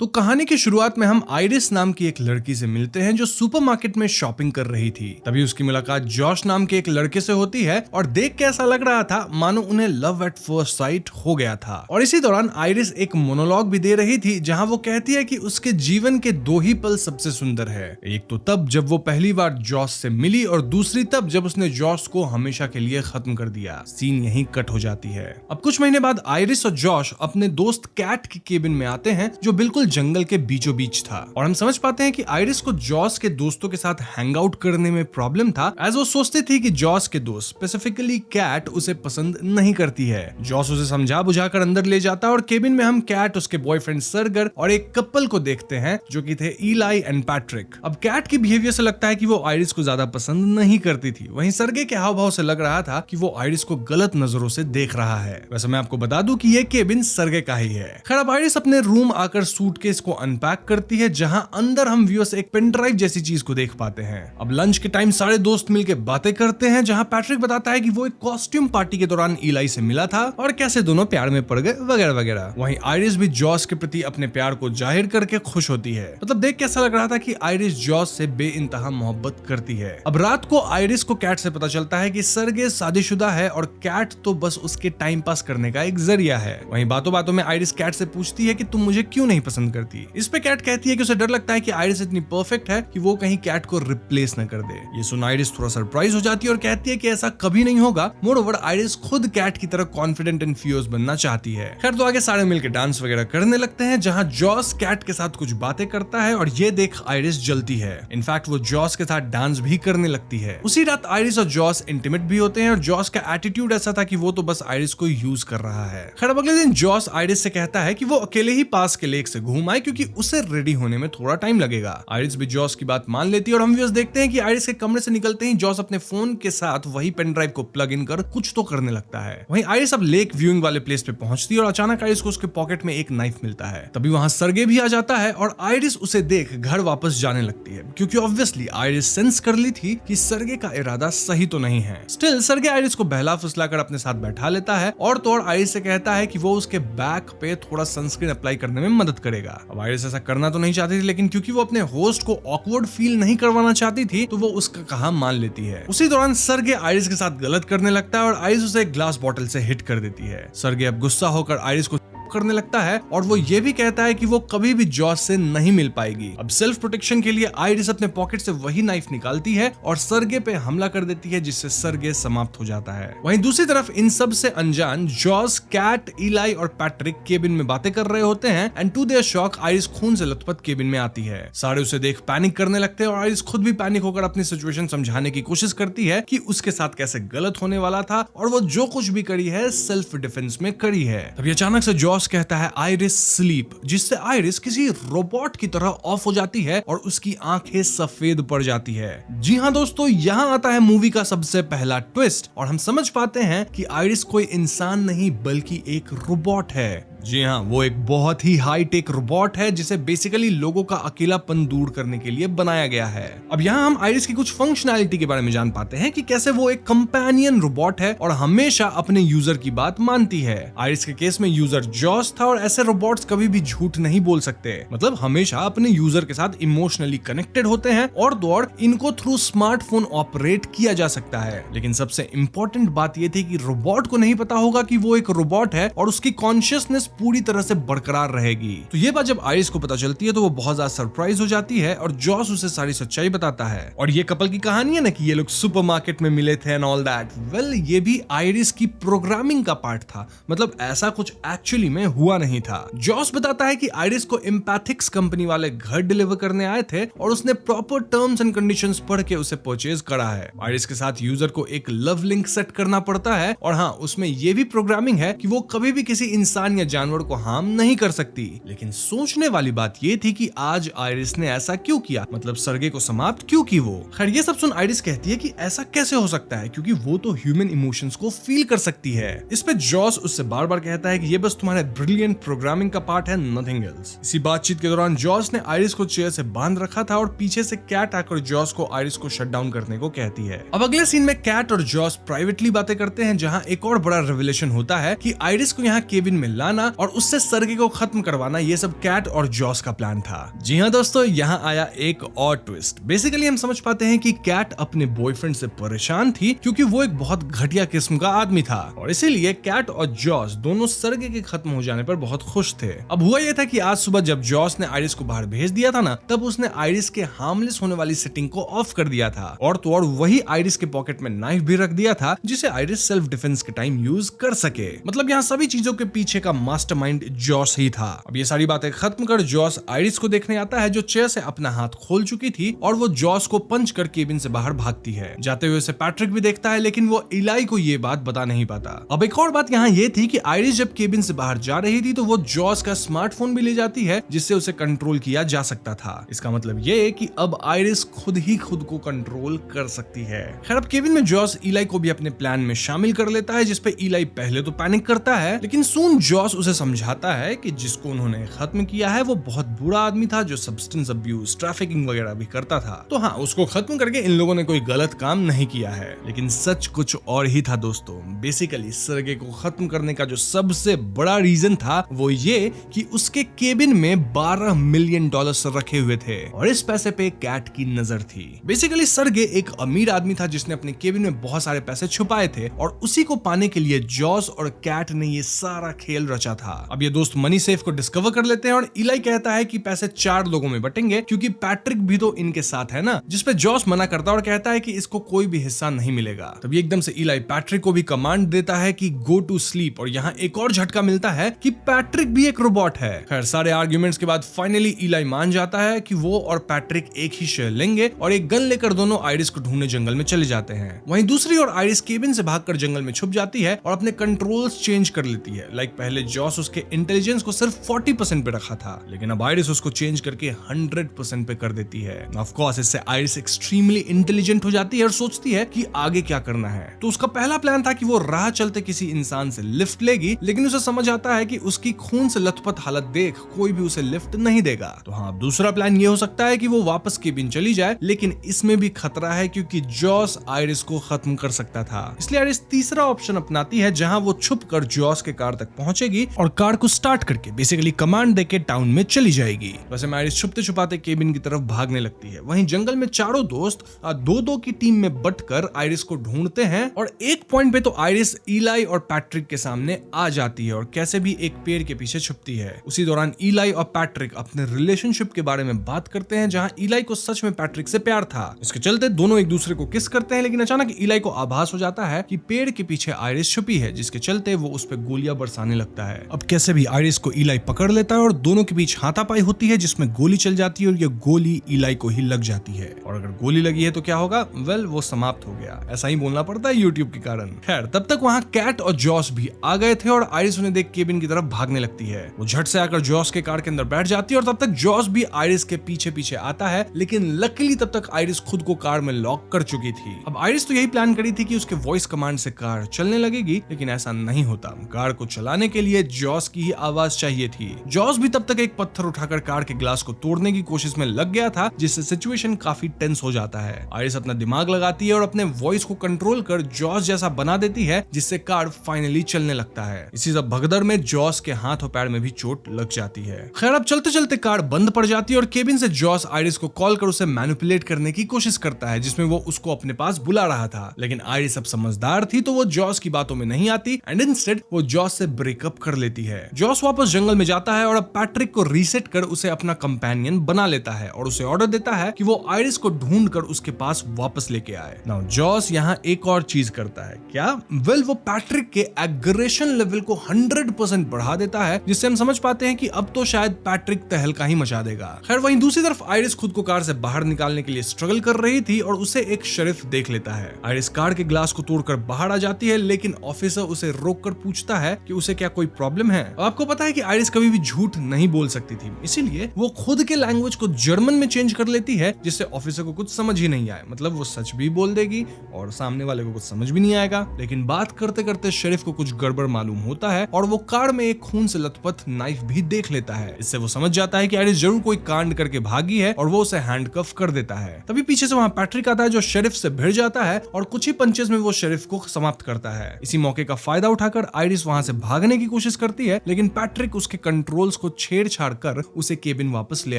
तो कहानी की शुरुआत में हम आइरिस नाम की एक लड़की से मिलते हैं जो सुपरमार्केट में शॉपिंग कर रही थी। तभी उसकी मुलाकात जॉश नाम के एक लड़के से होती है और देख के ऐसा लग रहा था मानो उन्हें लव एट फर्स्ट साइट हो गया था। और इसी दौरान आइरिस एक मोनोलॉग भी दे रही थी जहां वो कहती है कि उसके जीवन के दो ही पल सबसे सुंदर है, एक तो तब जब वो पहली बार जॉश से मिली और दूसरी तब जब उसने जॉश को हमेशा के लिए खत्म कर दिया। सीन यहीं कट हो जाती है। अब कुछ महीने बाद आइरिस और जॉश अपने दोस्त कैट के केबिन में आते हैं जो बिल्कुल जंगल के बीचों बीच था। और हम समझ पाते हैं कि आयरिस को जॉस के दोस्तों के साथ हैंग आउट करने में प्रॉब्लम था, एज वो सोचती थी कि जॉस के दोस्त स्पेसिफिकली कैट उसे पसंद नहीं करती है। जॉस उसे समझा बुझाकर अंदर ले जाता है और केबिन में हम कैट, उसके बॉयफ्रेंड सरगर और एक कपल को देखते हैं जो कि थे इलाई एंड पैट्रिक। अब कैट की बिहेवियर से लगता है कि वो आयरिस को ज्यादा पसंद नहीं करती थी, वहीं सरगे के हाव भाव से लग रहा था कि वो आयरिस को गलत नजरों से देख रहा है। वैसे मैं आपको बता दूं कि ये केबिन सरगे का ही है। खैर, अब आयरिस अपने रूम आकर सूटकेस को अनपैक करती है, जहां अंदर हम व्यूअर्स एक पेन ड्राइव जैसी चीज को देख पाते हैं। अब लंच के टाइम सारे दोस्त मिलकर बातें करते हैं, जहां पैट्रिक बताता है कि वो एक कॉस्ट्यूम पार्टी के दौरान इलाई से मिला था और कैसे दोनों प्यार में पड़ गए वगैरह वगैरह। वहीं आयरिस भी जॉस के प्रति अपने प्यार को जाहिर करके खुश होती है। मतलब देख के ऐसा लग रहा था कि आयरिस जॉस से बेइंतहा मोहब्बत करती है। अब रात को आयरिस को कैट से पता चलता है कि सरगे शादीशुदा है और कैट तो बस उसके टाइम पास करने का एक जरिया है। वहीं बातों बातों में आयरिस कैट से पूछती है कि तुम मुझे क्यों नहीं पसंद करती। इस पे कैट कहती है कि उसे डर लगता है कि आयरिस इतनी परफेक्ट है कि वो कहीं कैट को रिप्लेस न कर दे। ये सुन आयरिस थोड़ा सरप्राइज हो जाती है और कहती है कि ऐसा कभी नहीं होगा। मोरओवर आयरिस खुद कैट की तरह कॉन्फिडेंट एंड फियर्स बनना चाहती है। खैर, तो आगे सारे मिलकर डांस वगैरह करने लगते हैं, जहां जॉस कैट के साथ कुछ बातें करता है और ये देख आयरिस जलती है। इनफैक्ट वो जॉस के साथ डांस भी करने लगती है। उसी रात आयरिस और जॉस इंटीमेट भी होते हैं और जॉस का एटीट्यूड ऐसा था कि वो तो बस आयरिस को यूज कर रहा है। खैर, अब अगले दिन जॉस आयरिस से कहता है कि वो अकेले ही पास के लेक से घूम आए क्योंकि उसे रेडी होने में थोड़ा टाइम लगेगा। आयरिस भी जॉस की बात मान लेती है और हम व्यूअर्स देखते हैं कि आयरिस के कमरे से निकलते ही जॉस अपने फोन के साथ वही पेन ड्राइव को प्लग इन कर कुछ तो करने लगता है। वहीं आयरिस अब लेक व्यूइंग वाले प्लेस पे पहुंचती है और अचानक आयरिस को उसके पॉकेट में एक नाइफ मिलता है। तभी वहां सरगे भी आ जाता है और आयरिस उसे देख घर वापस जाने लगती है, क्योंकि ऑब्वियसली आयरिस सेंस कर ली थी कि सरगे का इरादा सही तो नहीं है। स्टिल सरगे आयरिस को बहला फुसलाकर अपने साथ बैठा लेता है और तो और आयरिस से कहता है कि वो उसके बैक पे थोड़ा सनस्क्रीन अप्लाई करने में मदद करेगा। अब आयरिस ऐसा करना तो नहीं चाहती थी, लेकिन क्योंकि वो अपने होस्ट को ऑकवर्ड फील नहीं करवाना चाहती थी तो वो उसका कहा मान लेती है। उसी दौरान सरगे आयरिस के साथ गलत करने लगता है और आयरिस उसे एक ग्लास बॉटल से हिट कर देती है। सरगे अब गुस्सा होकर आयरिस को करने लगता है और वो ये भी कहता है कि वो कभी भी जॉस से नहीं मिल पाएगी। अब सेल्फ प्रोटेक्शन के लिए आयरिस अपने पॉकेट से वही नाइफ निकालती है और सरगे पे हमला कर देती है, जिससे सरगे समाप्त हो जाता है। वहीं दूसरी तरफ इन सब से अनजान जॉस, कैट, इलाई और पैट्रिक केबिन में बातें कर रहे होते हैं and to their shock Iris खून से लथपथ केबिन में आती है। सारे उसे देख पैनिक करने लगते हैं और आयरिस खुद भी पैनिक होकर अपनी सिचुएशन समझाने की कोशिश करती है कि उसके साथ कैसे गलत होने वाला था और वो जो कुछ भी करी है सेल्फ डिफेंस में करी है। तभी अचानक से जॉस कहता है आयरिस स्लीप, जिससे आयरिस किसी रोबोट की तरह ऑफ हो जाती है और उसकी आंखें सफेद पड़ जाती है। जी हाँ दोस्तों, यहाँ आता है मूवी का सबसे पहला ट्विस्ट और हम समझ पाते हैं कि आयरिस कोई इंसान नहीं बल्कि एक रोबोट है। जी हाँ, वो एक बहुत ही हाई टेक रोबोट है जिसे बेसिकली लोगों का अकेलापन दूर करने के लिए बनाया गया है। अब यहाँ हम आयरिस की कुछ फंक्शनैलिटी के बारे में जान पाते हैं कि कैसे वो एक कंपेनियन रोबोट है और हमेशा अपने यूजर की बात मानती है। आयरिस के केस में यूजर जॉस था और ऐसे रोबोट्स कभी भी झूठ नहीं बोल सकते, मतलब हमेशा अपने यूजर के साथ इमोशनली कनेक्टेड होते हैं और दौड़ इनको थ्रू स्मार्टफोन ऑपरेट किया जा सकता है। लेकिन सबसे इंपॉर्टेंट बात यह थी कि रोबोट को नहीं पता होगा कि वो एक रोबोट है और उसकी कॉन्शियसनेस पूरी तरह से बरकरार रहेगी। तो ये बात जब आयरिस को पता चलती है तो वो बहुत ज्यादा सरप्राइज हो जाती है और जॉस उसे सारी सच्चाई बताता है। और ये कपल की कहानी है ना कि ये लोग सुपरमार्केट में मिले थे एंड ऑल दैट, वेल ये भी आयरिस की प्रोग्रामिंग का पार्ट था, मतलब ऐसा कुछ एक्चुअली में हुआ नहीं था। जॉस बताता है कि आयरिस को एम्पैथिक्स कंपनी वाले घर डिलीवर करने आए थे और उसने प्रॉपर टर्म्स एंड कंडीशंस पढ़ के उसे परचेज करा है। आयरिस के साथ यूजर को एक लव लिंक सेट करना पड़ता है और हाँ, उसमें ये भी प्रोग्रामिंग है कि वो कभी भी किसी इंसान या जानवर को हार्म नहीं कर सकती। लेकिन सोचने वाली बात ये थी कि आज आयरिस ने ऐसा क्यों किया, मतलब सरगे को समाप्त क्यों की वो। खैर ये सब सुन आयरिस कहती है कि ऐसा कैसे हो सकता है क्योंकि वो तो ह्यूमन इमोशंस को फील कर सकती है। इस पे जॉस उससे बार बार कहता है कि ये बस तुम्हारे ब्रिलियंट प्रोग्रामिंग का पार्ट है, नथिंग एल्स। इसी बातचीत के दौरान जॉस ने आयरिस को चेयर से बांध रखा था और पीछे से कैट आकर जॉस को आयरिस को शट डाउन करने को कहती है। अब अगले सीन में कैट और जॉस प्राइवेटली बातें करते हैं जहां एक और बड़ा रिविलेशन होता है कि आयरिस को यहाँ केबिन में लाना और उससे सरगे को खत्म करवाना, ये सब कैट और जॉस का प्लान था। जी हाँ दोस्तों, यहाँ आया एक और ट्विस्ट। बेसिकली हम समझ पाते हैं कि कैट अपने बॉयफ्रेंड से परेशान थी क्योंकि वो एक बहुत घटिया किस्म का आदमी था और इसीलिए कैट और जॉस दोनों सरगे के खत्म हो जाने पर बहुत खुश थे। अब हुआ यह था कि आज सुबह जब जॉस ने आयरिस को बाहर भेज दिया था ना, तब उसने आयरिस के हार्मलेस होने वाली सेटिंग को ऑफ कर दिया था और तो और वही आयरिस के पॉकेट में नाइफ भी रख दिया था जिसे आयरिस सेल्फ डिफेंस के टाइम यूज कर सके। मतलब यहाँ सभी चीजों के पीछे का मास्टरमाइंड जॉस ही था। अब ये सारी बातें खत्म कर जॉस आयरिस को देखने आता है जो चेयर से अपना हाथ खोल चुकी थी और वो जॉस को पंच कर केबिन से बाहर भागती है। जाते हुए उसे पैट्रिक भी देखता है लेकिन वो इलाई को ये बात बता नहीं पाता। अब एक और बात यहाँ ये थी कि आयरिस जब केबिन से बाहर जा रही थी तो वो जॉस का स्मार्टफोन भी ले जाती है जिससे उसे कंट्रोल किया जा सकता था। इसका मतलब ये कि अब आयरिस खुद ही खुद को कंट्रोल कर सकती है। खैर अब केबिन में जॉस इलाई को भी अपने प्लान में शामिल कर लेता है जिसपे इलाई पहले तो पैनिक करता है लेकिन सून जॉस उसे समझाता है कि जिसको उन्होंने खत्म किया है वो बहुत बुरा आदमी था जो सब्सटेंस अब्यूज ट्रैफिकिंग वगैरह भी करता था। तो हाँ, उसको खत्म करके इन लोगों ने कोई गलत काम नहीं किया है। लेकिन सच कुछ और ही था दोस्तों। बेसिकली सर्गे को खत्म करने का जो सबसे बड़ा रीजन था वो ये कि उसके केबिन में $12 मिलियन रखे हुए थे और इस पैसे पे कैट की नजर थी। बेसिकली सर्गे एक अमीर आदमी था जिसने अपने केबिन में बहुत सारे पैसे छुपाए थे और उसी को पाने के लिए जॉस और कैट ने ये सारा खेल रचा था। अब ये दोस्त मनी सेफ को डिस्कवर कर लेते हैं और इलाई कहता है कि पैसे 4 लोगों में बटेंगे क्योंकि पैट्रिक भी तो इनके साथ है ना, जिसपे जॉस मना करता है और कहता है कि इसको कोई भी हिस्सा नहीं मिलेगा। तभी एकदम से इलाई पैट्रिक को भी कमांड देता है कि गो टू स्लीप और यहाँ एक और झटका मिलता है कि पैट्रिक भी एक रोबोट है। खैर सारे आर्ग्यूमेंट्स के बाद फाइनली इलाई मान जाता है कि वो और पैट्रिक एक ही शेयर लेंगे और एक गन लेकर दोनों आयरिस को ढूंढने जंगल में चले जाते हैं। वहीं दूसरी ओर आयरिस केबिन से भागकर जंगल में छुप जाती है और अपने कंट्रोल्स चेंज कर लेती है। लाइक पहले जॉस उसके इंटेलिजेंस को सिर्फ 40% पे रखा था लेकिन अब आयरिस उसको चेंज करके 100% पे कर देती है। ऑफ कोर्स इससे आयरिस एक्सट्रीमली इंटेलिजेंट हो जाती है और सोचती है कि आगे क्या करना है। तो उसका पहला प्लान था कि वो राह चलते किसी इंसान से लिफ्ट लेगी लेकिन उसे समझ आता है कि उसकी खून से लथपथ हालत देख कोई भी उसे लिफ्ट नहीं देगा। तो हाँ, दूसरा प्लान ये हो सकता है कि वो वापस केबिन चली जाए लेकिन इसमें भी खतरा है क्योंकि जॉस आयरिस को खत्म कर सकता था। इसलिए आयरिस तीसरा ऑप्शन अपनाती है जहां वो छुप कर जॉस के कार तक पहुंचेगी और कार को स्टार्ट करके बेसिकली कमांड देके टाउन में चली जाएगी। वैसे आयरिस छुपते छुपाते केबिन की तरफ भागने लगती है। वहीं जंगल में चारों दोस्त 2-2 की टीम में बटकर आयरिस को ढूंढते हैं और एक पॉइंट पे तो आयरिस इलाई और पैट्रिक के सामने आ जाती है और कैसे भी एक पेड़ के पीछे छुपती है। उसी दौरान इलाई और पैट्रिक अपने रिलेशनशिप के बारे में बात करते हैं जहां इलाई को सच में पैट्रिक से प्यार था। इसके चलते दोनों एक दूसरे को किस करते हैं लेकिन अचानक इलाई को आभास हो जाता है कि पेड़ के पीछे आयरिस छुपी है जिसके चलते वो उस पर गोलियां बरसाने लगता है। अब कैसे भी आयरिस को इलाई पकड़ लेता है और दोनों के बीच हाथापाई होती है जिसमें गोली चल जाती है और ये गोली इलाई को ही लग जाती है। और अगर गोली लगी है तो क्या होगा? वेल, वो समाप्त हो गया। ऐसा ही बोलना पड़ता है यूट्यूब के कारण। खैर तब तक वहां कैट और जॉस भी आ गए थे और आयरिस उन्हें देख केबिन की तरफ भागने लगती है। वो झट से आकर जॉस के कार के अंदर बैठ जाती है और तब तक जॉस भी आयरिस के पीछे पीछे आता है लेकिन लकीली तब तक आयरिस खुद को कार में लॉक कर चुकी थी। अब आयरिस तो यही प्लान करी थी कि उसके वॉइस कमांड से कार चलने लगेगी लेकिन ऐसा नहीं होता। कार को चलाने के लिए जॉस की ही आवाज चाहिए थी। जॉस भी तब तक एक पत्थर उठाकर कार के ग्लास को तोड़ने की कोशिश में लग गया था जिससे सिचुएशन काफी टेंस हो जाता है। आयरिस अपना दिमाग लगाती है और अपने वॉइस को कंट्रोल कर जॉस जैसा बना देती है जिससे कार फाइनली चलने लगता है। इसी सब भगदड़ में जॉस के हाथ और पैर में भी चोट लग जाती है। खैर अब चलते चलते कार बंद पड़ जाती है और केबिन से जॉस आयरिस को कॉल कर उसे मैनिपुलेट करने की कोशिश करता है जिसमें वो उसको अपने पास बुला रहा था। लेकिन आयरिस अब समझदार थी तो वो जॉस की बातों में नहीं आती एंड इंस्टेड वो जॉस से ब्रेकअप कर लेती है। जॉस वापस जंगल में जाता है और अब पैट्रिक को रीसेट कर उसे अपना कंपेनियन बना लेता है और उसे ऑर्डर देता है कि वो आयरिस को ढूंढ कर उसके पास वापस लेके आए। नाउ जॉस यहाँ एक और चीज करता है। क्या? वेल, वो पैट्रिक के एग्रेशन लेवल को 100% बढ़ा देता है जिससे हम समझ पाते हैं कि अब तो शायद पैट्रिक तहलका ही मचा देगा। खैर वहीं दूसरी तरफ आयरिस खुद को कार से बाहर निकालने के लिए स्ट्रगल कर रही थी और उसे एक शरीफ देख लेता है। आयरिस कार के ग्लास को तोड़कर बाहर आ जाती है लेकिन ऑफिसर उसे रोककर पूछता है कि उसे क्या कोई प्रॉब्लम है। आपको पता है कि आयरिस कभी भी झूठ नहीं बोल सकती थी, इसीलिए वो खुद के लैंग्वेज को जर्मन में चेंज कर लेती है जिससे ऑफिसर को कुछ समझ ही नहीं आए। मतलब वो सच भी बोल देगी और सामने वाले को कुछ समझ भी नहीं आएगा। लेकिन बात करते करते शरीफ को कुछ गड़बड़ मालूम होता है और वो कार में एक खून से लथपथ नाइफ भी देख लेता है। इससे वो समझ जाता है कि आयरिस जरूर कोई कांड करके भागी है और वो उसे हैंडकफ कर देता है। तभी पीछे से वहां पैट्रिक आता है जो शरीफ से भिड़ जाता है और कुछ ही पंचेस में वो शरीफ को समाप्त करता है। इसी मौके का फायदा उठाकर आयरिस वहां से भागने की कोशिश करती है लेकिन पैट्रिक उसके कंट्रोल्स को छेड़छाड़ कर उसे केबिन वापस ले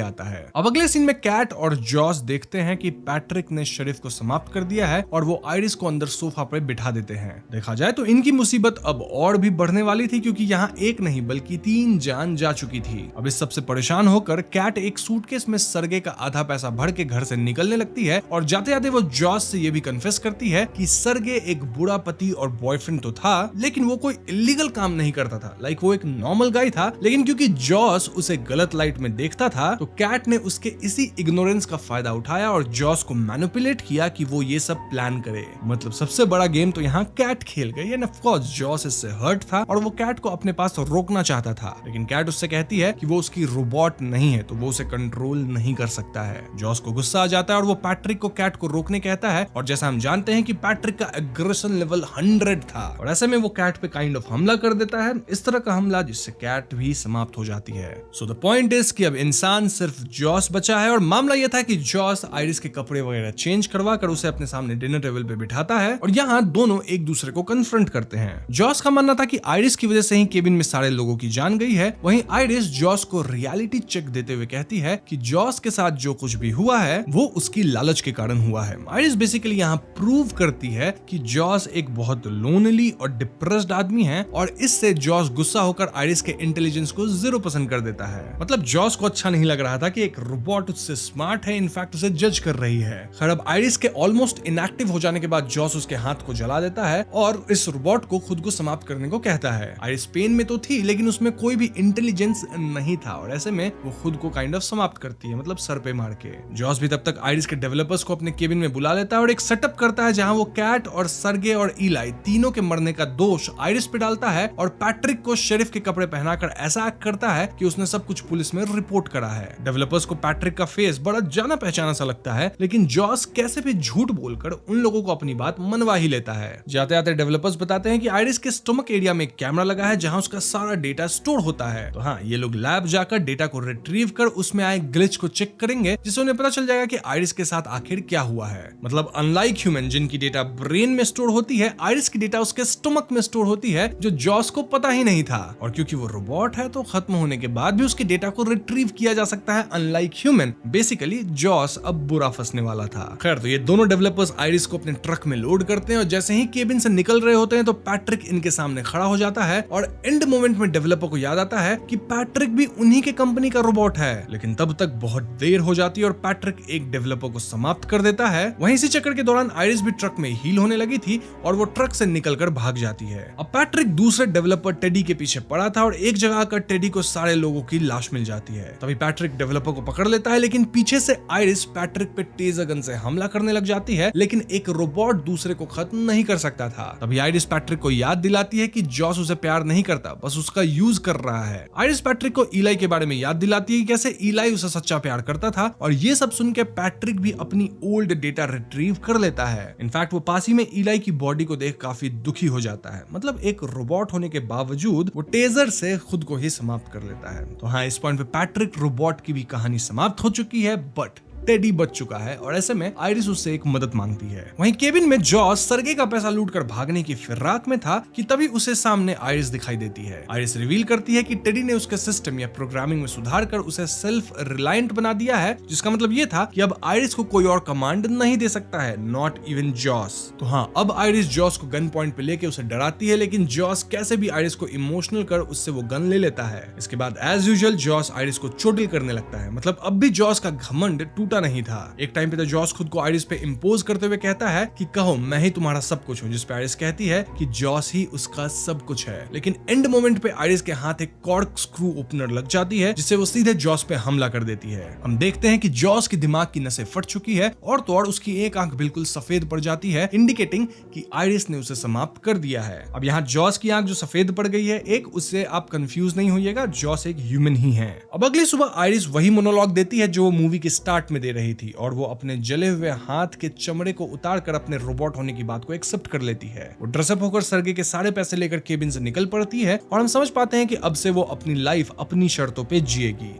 आता है। अब अगले सीन में कैट और जॉस देखते हैं कि पैट्रिक ने शरीफ को समाप्त कर दिया है और वो आयरिस को अंदर सोफा पर बिठा देते हैं। देखा जाए तो इनकी मुसीबत अब और भी बढ़ने वाली थी क्योंकि यहाँ एक नहीं बल्कि 3 जान जा चुकी थी। अब इस सबसे परेशान होकर कैट एक सूटकेस में सर्गे का आधा पैसा भर के घर से निकलने लगती है और जाते जाते वो जॉस से ये भी कन्फेस करती है कि सर्गे एक बुरा पति और बॉयफ्रेंड तो था लेकिन वो कोई इलीगल काम नहीं करता था। लाइक वो एक नॉर्मल गाय था, लेकिन क्योंकि जॉस उसे गलत लाइट में देखता था तो कैट ने उसके इसी इग्नोरेंस का फायदा उठाया और जॉस को मैनिपुलेट किया कि वो ये सब प्लान करे। मतलब सबसे बड़ा गेम तो यहाँ कैट खेल गई एंड ऑफ कोर्स जॉस इससे हर्ट था और वो कैट को अपने पास रोकना चाहता था, लेकिन कैट उससे कहती है कि वो उसकी रोबोट नहीं है तो वो उसे कंट्रोल नहीं कर सकता है। जॉस को गुस्सा आ जाता है और वो पैट्रिक को कैट को रोकने कहता है और जैसा हम जानते हैं कि पैट्रिक का एग्रेशन लेवल 100 था और ऐसे में वो कैट पे काइंड ऑफ हमला कर देता है, इस तरह का हमला जिससे कैट भी समाप्त हो जाती है। सो द पॉइंट इज कि अब इंसान सिर्फ जॉस बचा है और मामला यह था कि जॉस आयरिस के कपड़े वगैरह चेंज करवा कर उसे अपने सामने डिनर टेबल पे बिठाता है और यहाँ दोनों एक दूसरे को कन्फ्रंट करते हैं। जॉस का मानना था कि आयरिस की वजह से ही केबिन में सारे लोगों की जान गई है, वहीं आयरिस जॉस को रियलिटी चेक देते हुए कहती है कि जॉस के साथ जो कुछ भी हुआ है वो उसकी लालच के कारण हुआ है। आयरिस बेसिकली यहाँ प्रूव करती है कि जॉस एक बहुत लोनली और डिप्रेस्ड आदमी है और इससे जॉस गुस्सा होकर आयरिस के इंटेलिजेंस को 0 पसंद कर देता है। मतलब जॉस को अच्छा नहीं लग रहा था कि एक रोबोट उससे स्मार्ट है, इनफैक्ट उसे जज कर रही है। खैर अब आयरिस के ऑलमोस्ट इनएक्टिव हो जाने के बाद जॉस उसके हाथ को जला देता है और इस रोबोट को खुद को समाप्त करने को कहता है। आयरिस पेन में तो थी लेकिन उसमें कोई भी इंटेलिजेंस नहीं था और ऐसे में वो खुद को काइंड ऑफ समाप्त करती है, मतलब सर पे मार के। जॉस भी तब तक आयरिस के डेवलपर्स को अपने केबिन में बुला लेता है और एक सेटअप करता है जहां वो कैट और सर्गे और इलाई तीनों के मरने का दोष आयरिस पे डालता है और पैट्रिक को शेरिफ के कपड़े पहनाकर ऐसा एक्ट करता है कि उसने सब कुछ पुलिस में रिपोर्ट करा है। डेवलपर्स को पैट्रिक का फेस बड़ा जाना पहचाना सा लगता है, लेकिन जॉस कैसे भी झूठ बोलकर उन लोगों को अपनी बात मनवा ही लेता है। जाते जाते डेवलपर्स बताते हैं कि आयरिस के स्टमक एरिया में एक कैमरा लगा है जहां उसका सारा डेटा स्टोर होता है। तो हाँ, ये लोग लैब जाकर डेटा को रिट्रीव कर उसमें आए ग्लिच को चेक करेंगे जिससे उन्हें पता चल जाएगा कि आयरिस के साथ आखिर क्या हुआ है। मतलब अनलाइक ह्यूमन जिनकी डेटा ब्रेन में स्टोर होती है, आयरिस की डेटा उसके स्टमक में स्टोर होती है जो जॉस को पता ही नहीं था। और क्योंकि वो रोबोट है तो खत्म होने के बाद भी उसके डेटा को रिट्रीव किया जा सकता है अनलाइक ह्यूमन। बेसिकली जॉस अब बुरा फंसने वाला था। खैर तो ये दोनों डेवलपर्स आयरिस को अपने ट्रक में लोड करते हैं और जैसे ही केबिन से निकल रहे होते हैं तो पैट्रिक इनके सामने खड़ा हो जाता है और एंड मोमेंट में डेवलपर को याद आता है कि पैट्रिक भी उन्हीं के कंपनी का रोबोट है। लेकिन तब तक बहुत देर हो जाती है और पैट्रिक एक डेवलपर को समाप्त कर देता है। वहीं इसी चक्कर के दौरान आयरिस भी ट्रक में हील होने लगी थी और वो ट्रक से निकलकर भाग जाती है। अब पैट्रिक दूसरे डेवलपर टेडी के पीछे पड़ा था और एक जगह आकर टेडी को सारे लोगों की लाश मिल जाती है। तभी पैट्रिक डेवलपर को पकड़ लेता है, लेकिन पीछे से आयरिस पैट्रिक पे टेजर गन से हमला करने लग जाती है, लेकिन एक रोबोट दूसरे को खत्म नहीं कर सकता था। तभी आयरिस पैट्रिक को याद दिलाती है कि जॉस उसे प्यार नहीं करता, बस उसका यूज कर रहा है। आयरिस पैट्रिक को इलाई के बारे में याद दिलाती है कि कैसे इलाई उसे सच्चा प्यार करता था और ये सब सुन के पैट्रिक भी अपनी ओल्ड डेटा रिट्रीव कर लेता है। इनफैक्ट वो पास ही में इलाई की बॉडी को देख काफी दुखी हो जाता है। मतलब एक रोबोट होने के बावजूद वो टेजर से खुद को ही समाप्त कर लेता है। तो हाँ, इस पॉइंट पे पैट्रिक रोबोट की भी कहानी समाप्त हो चुकी है, बट टेडी बच चुका है और ऐसे में आयरिस उससे एक मदद मांगती है। वहीं केबिन में जॉस सर्गे का पैसा लूटकर भागने की फिराक में था कि तभी उसे सामने आयरिस दिखाई देती है। आयरिस रिवील करती है कि टेडी ने उसके सिस्टम या प्रोग्रामिंग में सुधार कर उसे सेल्फ रिलायंट बना दिया है, जिसका मतलब ये था कि अब आयरिस को कोई और कमांड नहीं दे सकता है, नॉट इवन जॉस। तो हाँ, अब आयरिस जॉस को गन पॉइंट पे लेके उसे डराती है, लेकिन जॉस कैसे भी आयरिस को इमोशनल कर उससे वो गन ले लेता है। इसके बाद एज यूजुअल जॉस आयरिस को चोटिल करने लगता है। मतलब अब भी जॉस का घमंड टूटा नहीं था। एक टाइम पे तो जॉस खुद को आयरिस पे इंपोज करते हुए कहता है कि कहो मैं ही तुम्हारा सब कुछ हूँ, जिस पे आयरिस कहती है कि जॉस ही उसका सब कुछ है। लेकिन एंड मोमेंट पे आयरिस के हाथ एक कॉर्क स्क्रू ओपनर लग जाती है जिससे वो सीधे जॉस पे हमला कर देती है। हम देखते हैं कि जॉस की दिमाग की नसें फट चुकी है और तो और उसकी एक आंख बिल्कुल सफेद पड़ जाती है, इंडिकेटिंग कि आयरिस ने उसे समाप्त कर दिया है। अब यहाँ जॉस की आंख जो सफेद पड़ गई है, एक उससे आप कंफ्यूज नहीं होइएगा, जॉस एक ह्यूमन ही है। अब अगली सुबह आयरिस वही मोनोलॉग देती है जो वो मूवी के स्टार्ट में दे रही थी और वो अपने जले हुए हाथ के चमड़े को उतार कर अपने रोबोट होने की बात को एक्सेप्ट कर लेती है। वो ड्रेसअप होकर सर्गे के सारे पैसे लेकर केबिन से निकल पड़ती है और हम समझ पाते हैं कि अब से वो अपनी लाइफ अपनी शर्तों पे जिएगी।